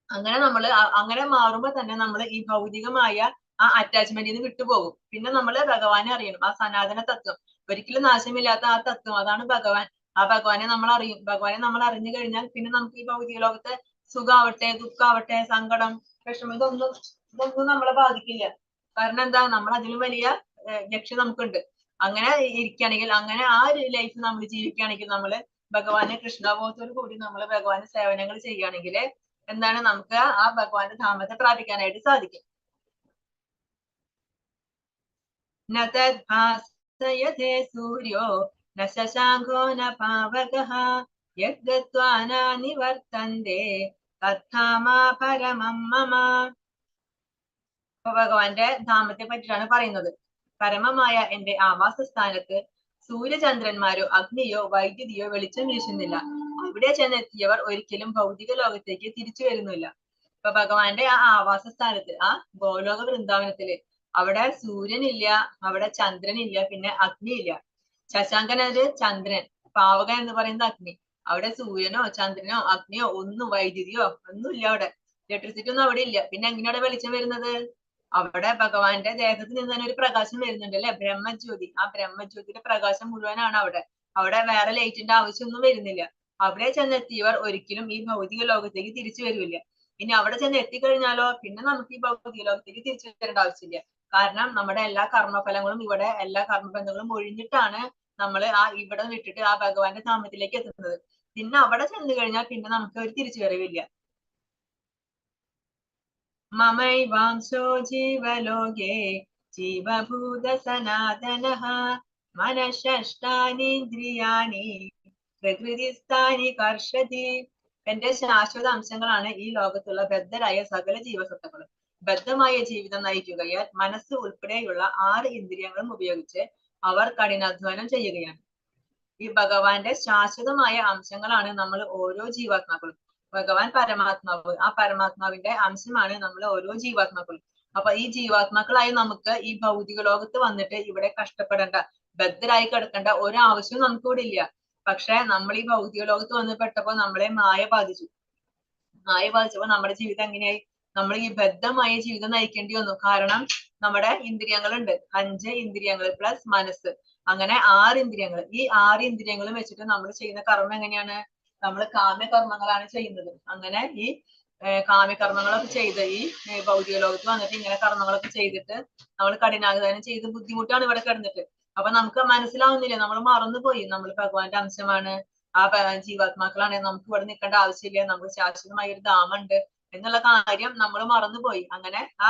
[SPEAKER 2] അങ്ങനെ മാറുമ്പോ തന്നെ നമ്മൾ ഈ ഭൗതികമായ ആ അറ്റാച്ച്മെന്റിൽ നിന്ന് വിട്ടുപോകും. പിന്നെ നമ്മൾ ഭഗവാനെ അറിയണം, ആ സനാതന തത്വം, ഒരിക്കലും നാശമില്ലാത്ത ആ തത്വം, അതാണ് ഭഗവാൻ. ആ ഭഗവാനെ നമ്മൾ അറിയും. ഭഗവാനെ നമ്മൾ അറിഞ്ഞു കഴിഞ്ഞാൽ പിന്നെ നമുക്ക് ഈ ഭൗതിക ലോകത്തെ സുഖാവട്ടെ, ദുഃഖാവട്ടെ, സങ്കടം, വിഷമം, ഇതൊന്നും നമ്മളെ ബാധിക്കില്ല. കാരണം എന്താ? നമ്മൾ അതിലും വലിയ ലക്ഷ്യം നമുക്കുണ്ട്. അങ്ങനെ ഇരിക്കുകയാണെങ്കിൽ, അങ്ങനെ ആ ഒരു ലൈഫ് നമ്മൾ ജീവിക്കുകയാണെങ്കിൽ, നമ്മള് ഭഗവാനെ കൃഷ്ണബോധത്തോടു കൂടി നമ്മൾ ഭഗവാന്റെ സേവനങ്ങൾ ചെയ്യുകയാണെങ്കിൽ എന്താണ്? നമുക്ക് ആ ഭഗവാന്റെ ധാമത്തെ പ്രാപിക്കാനായിട്ട് സാധിക്കും. നതദ്ഭാസയതേ സൂര്യോ ന ശശാങ്കോ ന പാവകഃ യദ്ഗത്വാ ന നിവർത്തന്തേ തദ്ധാമാ പരമം മമ. ഭഗവാന്റെ ധാമത്തെ പറ്റിയാണ് പറയുന്നത്. പരമമായ എന്റെ ആവാസ സ്ഥാനത്ത് സൂര്യചന്ദ്രന്മാരോ അഗ്നിയോ വൈദ്യുതിയോ വെളിച്ചം വീശുന്നില്ല. അവിടെ ചെന്നെത്തിയവർ ഒരിക്കലും ഭൗതിക ലോകത്തേക്ക് തിരിച്ചു വരുന്നില്ല. ഇപ്പൊ ഭഗവാന്റെ ആ ആവാസ സ്ഥാനത്ത്, ആ ഗോലോക വൃന്ദാവനത്തില്, അവിടെ സൂര്യനില്ല, അവിടെ ചന്ദ്രനില്ല, പിന്നെ അഗ്നി ഇല്ല. ശശാങ്കനത് ചന്ദ്രൻ, പാവകൻ എന്ന് പറയുന്നത് അഗ്നി. അവിടെ സൂര്യനോ ചന്ദ്രനോ അഗ്നിയോ ഒന്നും, വൈദ്യുതിയോ ഒന്നും ഇല്ല. അവിടെ ഇലക്ട്രിസിറ്റി ഒന്നും അവിടെ ഇല്ല. പിന്നെ എങ്ങനെയാണ് വെളിച്ചം വരുന്നത്? അവിടെ ഭഗവാന്റെ ദേഹത്തിൽ നിന്ന് തന്നെ ഒരു പ്രകാശം വരുന്നുണ്ട് അല്ലെ, ബ്രഹ്മജ്യോതി. ആ ബ്രഹ്മജ്യോതിയുടെ പ്രകാശം മുഴുവനാണ് അവിടെ. അവിടെ വേറെ ലൈറ്റിന്റെ ആവശ്യമൊന്നും വരുന്നില്ല. അവിടെ ചെന്നെത്തിയവർ ഒരിക്കലും ഈ ഭൗതിക ലോകത്തേക്ക് തിരിച്ചു വരില്ല. ഇനി അവിടെ ചെന്ന് എത്തിക്കഴിഞ്ഞാലോ പിന്നെ നമുക്ക് ഈ ഭൗതിക ലോകത്തേക്ക് തിരിച്ചു വരേണ്ട ആവശ്യമില്ല. കാരണം നമ്മുടെ എല്ലാ കർമ്മഫലങ്ങളും ഇവിടെ എല്ലാ കർമ്മബന്ധങ്ങളും ഒഴിഞ്ഞിട്ടാണ് നമ്മൾ ആ ഇവിടെ വിട്ടിട്ട് ആ ഭഗവാന്റെ ധാമത്തിലേക്ക് എത്തുന്നത്. പിന്നെ അവിടെ ചെന്ന് കഴിഞ്ഞാൽ പിന്നെ നമുക്ക് ഒരു തിരിച്ചു വരവില്ല. മമൈവാംശോ ജീവലോകേ ജീവഭൂത സനാതനഃ മനഃഷ്ടാനീന്ദ്രിയാണി പ്രകൃതിസ്ഥാനി കർഷതി. എന്റെ ശാശ്വത അംശങ്ങളാണ് ഈ ലോകത്തുള്ള ബദ്ധരായ സകല ജീവസത്തകളും. ബദ്ധമായ ജീവിതം നയിക്കുകയാൽ മനസ്സ് ഉൾപ്പെടെയുള്ള 6 ഇന്ദ്രിയങ്ങളും ഉപയോഗിച്ച് അവർ കഠിനാധ്വാനം ചെയ്യുകയാണ്. ഈ ഭഗവാന്റെ ശാശ്വതമായ അംശങ്ങളാണ് നമ്മൾ ഓരോ ജീവാത്മാക്കളും. ഭഗവാൻ പരമാത്മാവ്, ആ പരമാത്മാവിന്റെ അംശമാണ് നമ്മൾ ഓരോ ജീവാത്മാക്കളും. അപ്പൊ ഈ ജീവാത്മാക്കളായി നമുക്ക് ഈ ഭൗതിക ലോകത്ത് വന്നിട്ട് ഇവിടെ കഷ്ടപ്പെടേണ്ട, ബദ്ധരായി കിടക്കേണ്ട ഒരാവശ്യവും നമുക്ക് ഇവിടെ ഇല്ല. പക്ഷെ നമ്മൾ ഈ ഭൗതിക ലോകത്ത് വന്ന് പെട്ടപ്പോ നമ്മളെ മായ ബാധിച്ചു. മായ ബാധിച്ചപ്പോ നമ്മുടെ ജീവിതം എങ്ങനെയായി? നമ്മൾ ഈ ബദ്ധമായ ജീവിതം നയിക്കേണ്ടി വന്നു. കാരണം നമ്മുടെ ഇന്ദ്രിയങ്ങളുണ്ട്, 5 ഇന്ദ്രിയങ്ങൾ പ്ലസ് മനസ്സ്, അങ്ങനെ 6 ഇന്ദ്രിയങ്ങൾ. ഈ 6 ഇന്ദ്രിയങ്ങളും വെച്ചിട്ട് നമ്മൾ ചെയ്യുന്ന കർമ്മം എങ്ങനെയാണ്? നമ്മൾ കാമ്യകർമ്മങ്ങളാണ് ചെയ്യുന്നത്. അങ്ങനെ ഈ കാമ്യകർമ്മങ്ങളൊക്കെ ചെയ്ത് ഈ ഭൗതിക ലോകത്ത് വന്നിട്ട് ഇങ്ങനെ കർമ്മങ്ങളൊക്കെ ചെയ്തിട്ട് നമ്മൾ കഠിനാധ്വാനം ചെയ്ത് ബുദ്ധിമുട്ടാണ് ഇവിടെ കിടന്നിട്ട്. അപ്പൊ നമുക്ക് മനസ്സിലാവുന്നില്ല, നമ്മൾ മറന്നുപോയി നമ്മൾ ഭഗവാന്റെ അംശമാണ്, ആ ജീവാത്മാക്കളാണ്, നമുക്ക് ഇവിടെ നിൽക്കേണ്ട ആവശ്യമില്ല, നമുക്ക് ശാശ്വതമായ ഒരു ധാമുണ്ട് എന്നുള്ള കാര്യം നമ്മൾ മറന്നുപോയി. അങ്ങനെ ആ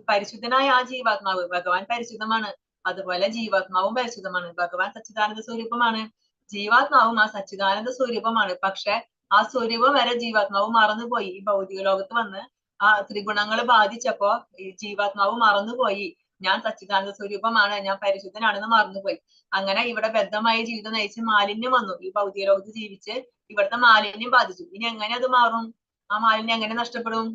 [SPEAKER 2] പരിശുദ്ധനായ ആ ജീവാത്മാവ്, ഭഗവാൻ പരിശുദ്ധമാണ്, അതുപോലെ ജീവാത്മാവും പരിശുദ്ധമാണ്. ഭഗവാൻ സച്ചിദാനന്ദ സ്വരൂപമാണ്, ജീവാത്മാവും ആ സച്ചിദാനന്ദ സ്വരൂപമാണ്. പക്ഷെ ആ സ്വരൂപം വരെ ജീവാത്മാവ് മറന്നുപോയി. ഈ ഭൗതിക ലോകത്ത് വന്ന് ആ ത്രിഗുണങ്ങൾ ബാധിച്ചപ്പോ ഈ ജീവാത്മാവ് മറന്നുപോയി, ഞാൻ സച്ചിദാനന്ദ സ്വരൂപമാണ്, ഞാൻ പരിശുദ്ധനാണെന്ന് മറന്നുപോയി. അങ്ങനെ ഇവിടെ ബദ്ധമായ ജീവിതം നയിച്ച് മാലിന്യം വന്നു. ഈ ഭൗതിക ലോകത്ത് ജീവിച്ച് ഇവിടുത്തെ മാലിന്യം ബാധിച്ചു. ഇനി എങ്ങനെ അത് മാറും? ആ മാലിന്യം എങ്ങനെ നഷ്ടപ്പെടും?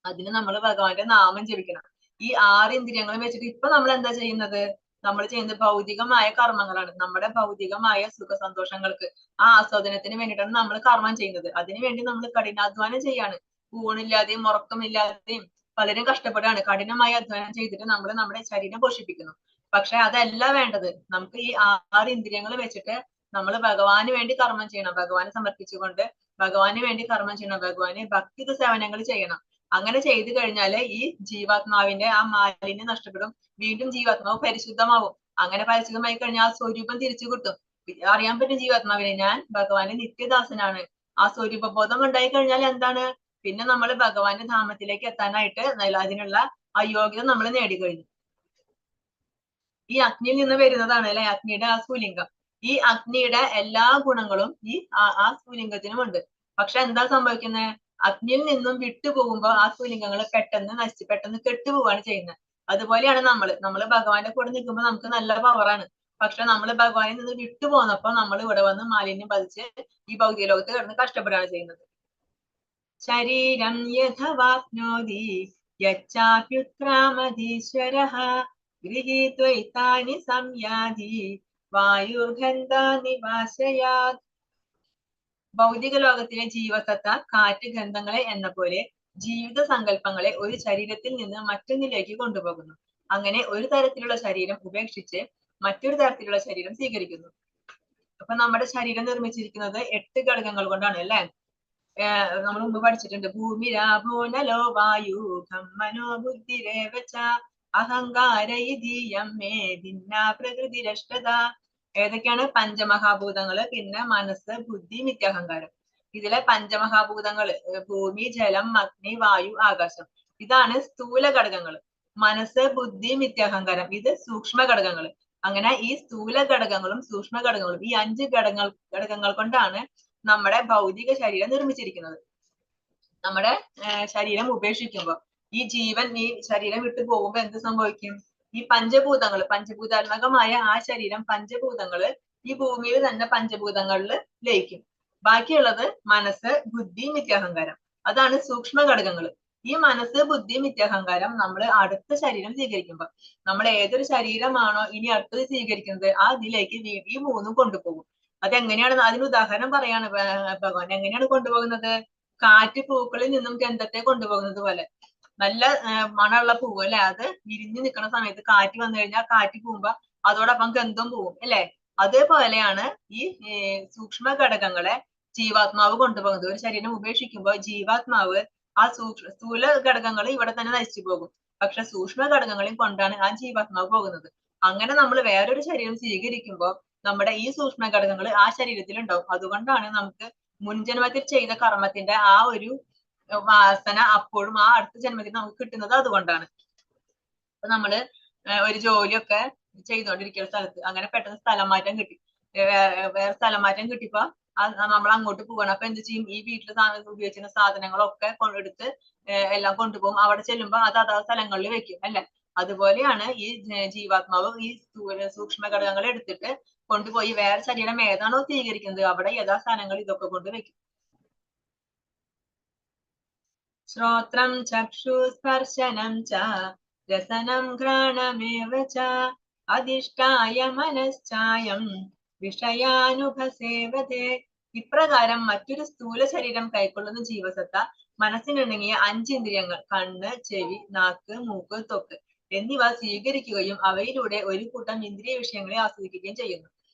[SPEAKER 2] അതിന് നമ്മൾ ഭഗവാന്റെ നാമം ജപിക്കണം. ഈ 6 ഇന്ദ്രിയങ്ങളും വെച്ചിട്ട് ഇപ്പൊ നമ്മൾ എന്താ ചെയ്യുന്നത്? നമ്മൾ ചെയ്യുന്നത് ഭൗതികമായ കർമ്മങ്ങളാണ്. നമ്മുടെ ഭൗതികമായ സുഖ സന്തോഷങ്ങൾക്ക്, ആ ആസ്വാദനത്തിന് വേണ്ടിയിട്ടാണ് നമ്മൾ കർമ്മം ചെയ്യുന്നത്. അതിനുവേണ്ടി നമ്മൾ കഠിനാധ്വാനം ചെയ്യാണ്. ഊണില്ലാതെയും ഉറക്കമില്ലാതെയും പലരും കഷ്ടപ്പെടുകയാണ്. കഠിനമായ അധ്വാനം ചെയ്തിട്ട് നമ്മൾ നമ്മുടെ ശരീരം പോഷിപ്പിക്കുന്നു. പക്ഷെ അതല്ല വേണ്ടത്. നമുക്ക് ഈ 6 ഇന്ദ്രിയങ്ങൾ വെച്ചിട്ട് നമ്മൾ ഭഗവാന് വേണ്ടി കർമ്മം ചെയ്യണം. ഭഗവാനെ സമർപ്പിച്ചുകൊണ്ട് ഭഗവാന് വേണ്ടി കർമ്മം ചെയ്യണം. ഭഗവാന് ഭക്തിയുത സേവനങ്ങൾ ചെയ്യണം. അങ്ങനെ ചെയ്തു കഴിഞ്ഞാല് ഈ ജീവാത്മാവിന്റെ ആ മാലിന്യം നഷ്ടപ്പെടും. വീണ്ടും ജീവാത്മാവ് പരിശുദ്ധമാവും. അങ്ങനെ പരിശുദ്ധമായി കഴിഞ്ഞാൽ ആ സ്വരൂപം തിരിച്ചു കിട്ടും. അറിയാൻ പറ്റും ജീവാത്മാവിനെ, ഞാൻ ഭഗവാന്റെ നിത്യദാസനാണ്. ആ സ്വരൂപബോധം ഉണ്ടായി കഴിഞ്ഞാൽ എന്താണ്? പിന്നെ നമ്മൾ ഭഗവാന്റെ ധാമത്തിലേക്ക് എത്താനായിട്ട് അതിനുള്ള ആ യോഗ്യത നമ്മൾ നേടിക്കഴിഞ്ഞു. ഈ അഗ്നിയിൽ നിന്ന് വരുന്നതാണ് അല്ലെ അഗ്നിയുടെ ആ സ്ഫുലിംഗം. ഈ അഗ്നിയുടെ എല്ലാ ഗുണങ്ങളും ഈ ആ സ്ഫുലിംഗത്തിനും ഉണ്ട്. പക്ഷെ എന്താ സംഭവിക്കുന്നത്? അഗ്നിയിൽ നിന്നും വിട്ടുപോകുമ്പോ ആ സ്ഫുലിംഗങ്ങൾ പെട്ടെന്ന് കെട്ടുപോവാണ് ചെയ്യുന്നത്. അതുപോലെയാണ് നമ്മള് ഭഗവാന്റെ കൂടെ നിൽക്കുമ്പോൾ നമുക്ക് നല്ല പവറാണ്. പക്ഷെ നമ്മൾ ഭഗവാനിൽ നിന്ന് വിട്ടുപോകുന്നപ്പോ നമ്മൾ ഇവിടെ വന്ന് മാലിന്യം പതിച്ച് ഈ ഭൗതിക ലോകത്ത് കിടന്ന് കഷ്ടപ്പെടുകയാണ് ചെയ്യുന്നത്. ശരീരം യഥവാപ്നോതി യച്ചാപ്യുത്ക്രാമധീശ്വരഃ ഗൃഹീത്വൈതാനി സംയാതി വായുർഗന്ധാനി വാശയാത്. ഭൗതിക ലോകത്തിലെ ജീവസത്ത കാറ്റ് ഗന്ധങ്ങളെ എന്ന പോലെ ജീവിത സങ്കല്പങ്ങളെ ഒരു ശരീരത്തിൽ നിന്ന് മറ്റൊന്നിലേക്ക് കൊണ്ടുപോകുന്നു. അങ്ങനെ ഒരു തരത്തിലുള്ള ശരീരം ഉപേക്ഷിച്ച് മറ്റൊരു തരത്തിലുള്ള ശരീരം സ്വീകരിക്കുന്നു. അപ്പൊ നമ്മുടെ ശരീരം നിർമ്മിച്ചിരിക്കുന്നത് 8 ഘടകങ്ങൾ കൊണ്ടാണ് അല്ലെ. നമ്മൾ മുമ്പ് പഠിച്ചിട്ടുണ്ട്. ഭൂമി രാഭോ നലോ വായു ഖമ്മനോ ബുദ്ധിരേവച അഹങ്കാര ഇതീയം മേ ഭിന്ന പ്രകൃതിരഷ്ടത. ഏതൊക്കെയാണ്? പഞ്ചമഹാഭൂതങ്ങള്, പിന്നെ മനസ്സ്, ബുദ്ധി, മിഥ്യാഹങ്കാരം. ഇതിലെ പഞ്ചമഹാഭൂതങ്ങള് ഭൂമി, ജലം, അഗ്നി, വായു, ആകാശം, ഇതാണ് സ്ഥൂല ഘടകങ്ങൾ. മനസ്സ്, ബുദ്ധി, മിഥ്യാഹങ്കാരം ഇത് സൂക്ഷ്മ ഘടകങ്ങൾ. അങ്ങനെ ഈ സ്ഥൂല ഘടകങ്ങളും സൂക്ഷ്മ ഘടകങ്ങളും ഈ 5 ഘടകങ്ങൾ കൊണ്ടാണ് നമ്മുടെ ഭൗതിക ശരീരം നിർമ്മിച്ചിരിക്കുന്നത്. നമ്മുടെ ശരീരം ഉപേക്ഷിക്കുമ്പോൾ ഈ ജീവൻ ഈ ശരീരം വിട്ടു പോകുമ്പോ എന്ത് സംഭവിക്കും? ഈ പഞ്ചഭൂതാത്മകമായ ആ ശരീരം, പഞ്ചഭൂതങ്ങള് ഈ ഭൂമിയിൽ തന്നെ പഞ്ചഭൂതങ്ങളിൽ ലയിക്കും. ബാക്കിയുള്ളത് മനസ്സ്, ബുദ്ധി, മിഥ്യാഹങ്കാരം, അതാണ് സൂക്ഷ്മ ഘടകങ്ങൾ. ഈ മനസ്സ്, ബുദ്ധി, മിഥ്യാഹങ്കാരം നമ്മൾ അടുത്ത ശരീരം സ്വീകരിക്കുമ്പോൾ, നമ്മൾ ഏതൊരു ശരീരമാണോ ഇനി അടുത്തത് സ്വീകരിക്കുന്നത് അതിലേക്ക് ഈ 3 കൊണ്ടുപോകും. അതെങ്ങനെയാണ്? അതിന് ഉദാഹരണം പറയാണ് ഭഗവാൻ. എങ്ങനെയാണ് കൊണ്ടുപോകുന്നത്? കാറ്റ് പൂക്കളിൽ നിന്നും ഗന്ധത്തെ കൊണ്ടുപോകുന്നത് പോലെ നല്ല മണമുള്ള പൂവ് അല്ലെ, അത് വിരിഞ്ഞു നിൽക്കുന്ന സമയത്ത് കാറ്റ് വന്നു കഴിഞ്ഞാൽ കാറ്റ് പോകുമ്പോ അതോടൊപ്പം ഗന്ധം പോവും അല്ലെ. അതേപോലെയാണ് ഈ സൂക്ഷ്മ ഘടകങ്ങളെ ജീവാത്മാവ് കൊണ്ടുപോകുന്നത്. ഒരു ശരീരം ഉപേക്ഷിക്കുമ്പോൾ ജീവാത്മാവ് ആ സ്ഥൂല ഘടകങ്ങൾ ഇവിടെ തന്നെ നശിച്ചു പോകും. പക്ഷെ സൂക്ഷ്മ ഘടകങ്ങളെയും കൊണ്ടാണ് ആ ജീവാത്മാവ് പോകുന്നത്. അങ്ങനെ നമ്മൾ വേറൊരു ശരീരം സ്വീകരിക്കുമ്പോൾ നമ്മുടെ ഈ സൂക്ഷ്മ ഘടകങ്ങൾ ആ ശരീരത്തിൽ ഉണ്ടാവും. അതുകൊണ്ടാണ് നമുക്ക് മുൻജന്മത്തിൽ ചെയ്ത കർമ്മത്തിന്റെ ആ ഒരു വാസന അപ്പോഴും ആ അടുത്ത ജന്മത്തിൽ നമുക്ക് കിട്ടുന്നത് അതുകൊണ്ടാണ്. അപ്പൊ നമ്മള് ഒരു ജോലിയൊക്കെ ചെയ്തുകൊണ്ടിരിക്കുന്ന സ്ഥലത്ത് അങ്ങനെ പെട്ടെന്ന് സ്ഥലം മാറ്റം കിട്ടി, വേറെ സ്ഥലം മാറ്റം കിട്ടിയപ്പോ നമ്മൾ അങ്ങോട്ട് പോകണം. അപ്പൊ എന്ത് ചെയ്യും, ഈ വീട്ടിൽ ഉപയോഗിക്കുന്ന സാധനങ്ങളൊക്കെ എടുത്ത് എല്ലാം കൊണ്ടുപോകും. അവിടെ ചെല്ലുമ്പോ അത് അതാത് സ്ഥലങ്ങളിൽ വെക്കും അല്ലെ. അതുപോലെയാണ് ഈ ജീവാത്മാവ് ഈ സൂക്ഷ്മ ഘടകങ്ങൾ എടുത്തിട്ട് കൊണ്ടുപോയി വേറെ ശരീരം ഏതാണോ സ്വീകരിക്കുന്നത് അവിടെ യഥാസ്ഥാനങ്ങൾ ഇതൊക്കെ കൊണ്ട് വെക്കും. ശ്രോത്രം ചക്ഷു സ്പർശനം ച രസനം ഘ്രാണമേവ ച അധിഷ്ഠായ മനശ്ചായം വിഷയാനുഭസേവതേ. ഇപ്രകാരം മറ്റൊരു സ്ഥൂല ശരീരം കൈക്കൊള്ളുന്ന ജീവസത്ത മനസ്സിനിണങ്ങിയ 5 ഇന്ദ്രിയങ്ങൾ കണ്ണ്, ചെവി, നാക്ക്, മൂക്ക്, ത്വക്ക് എന്നിവ സ്വീകരിക്കുകയും അവയിലൂടെ ഒരു കൂട്ടം ഇന്ദ്രിയ വിഷയങ്ങളെ ആസ്വദിക്കുകയും ചെയ്യുന്നു.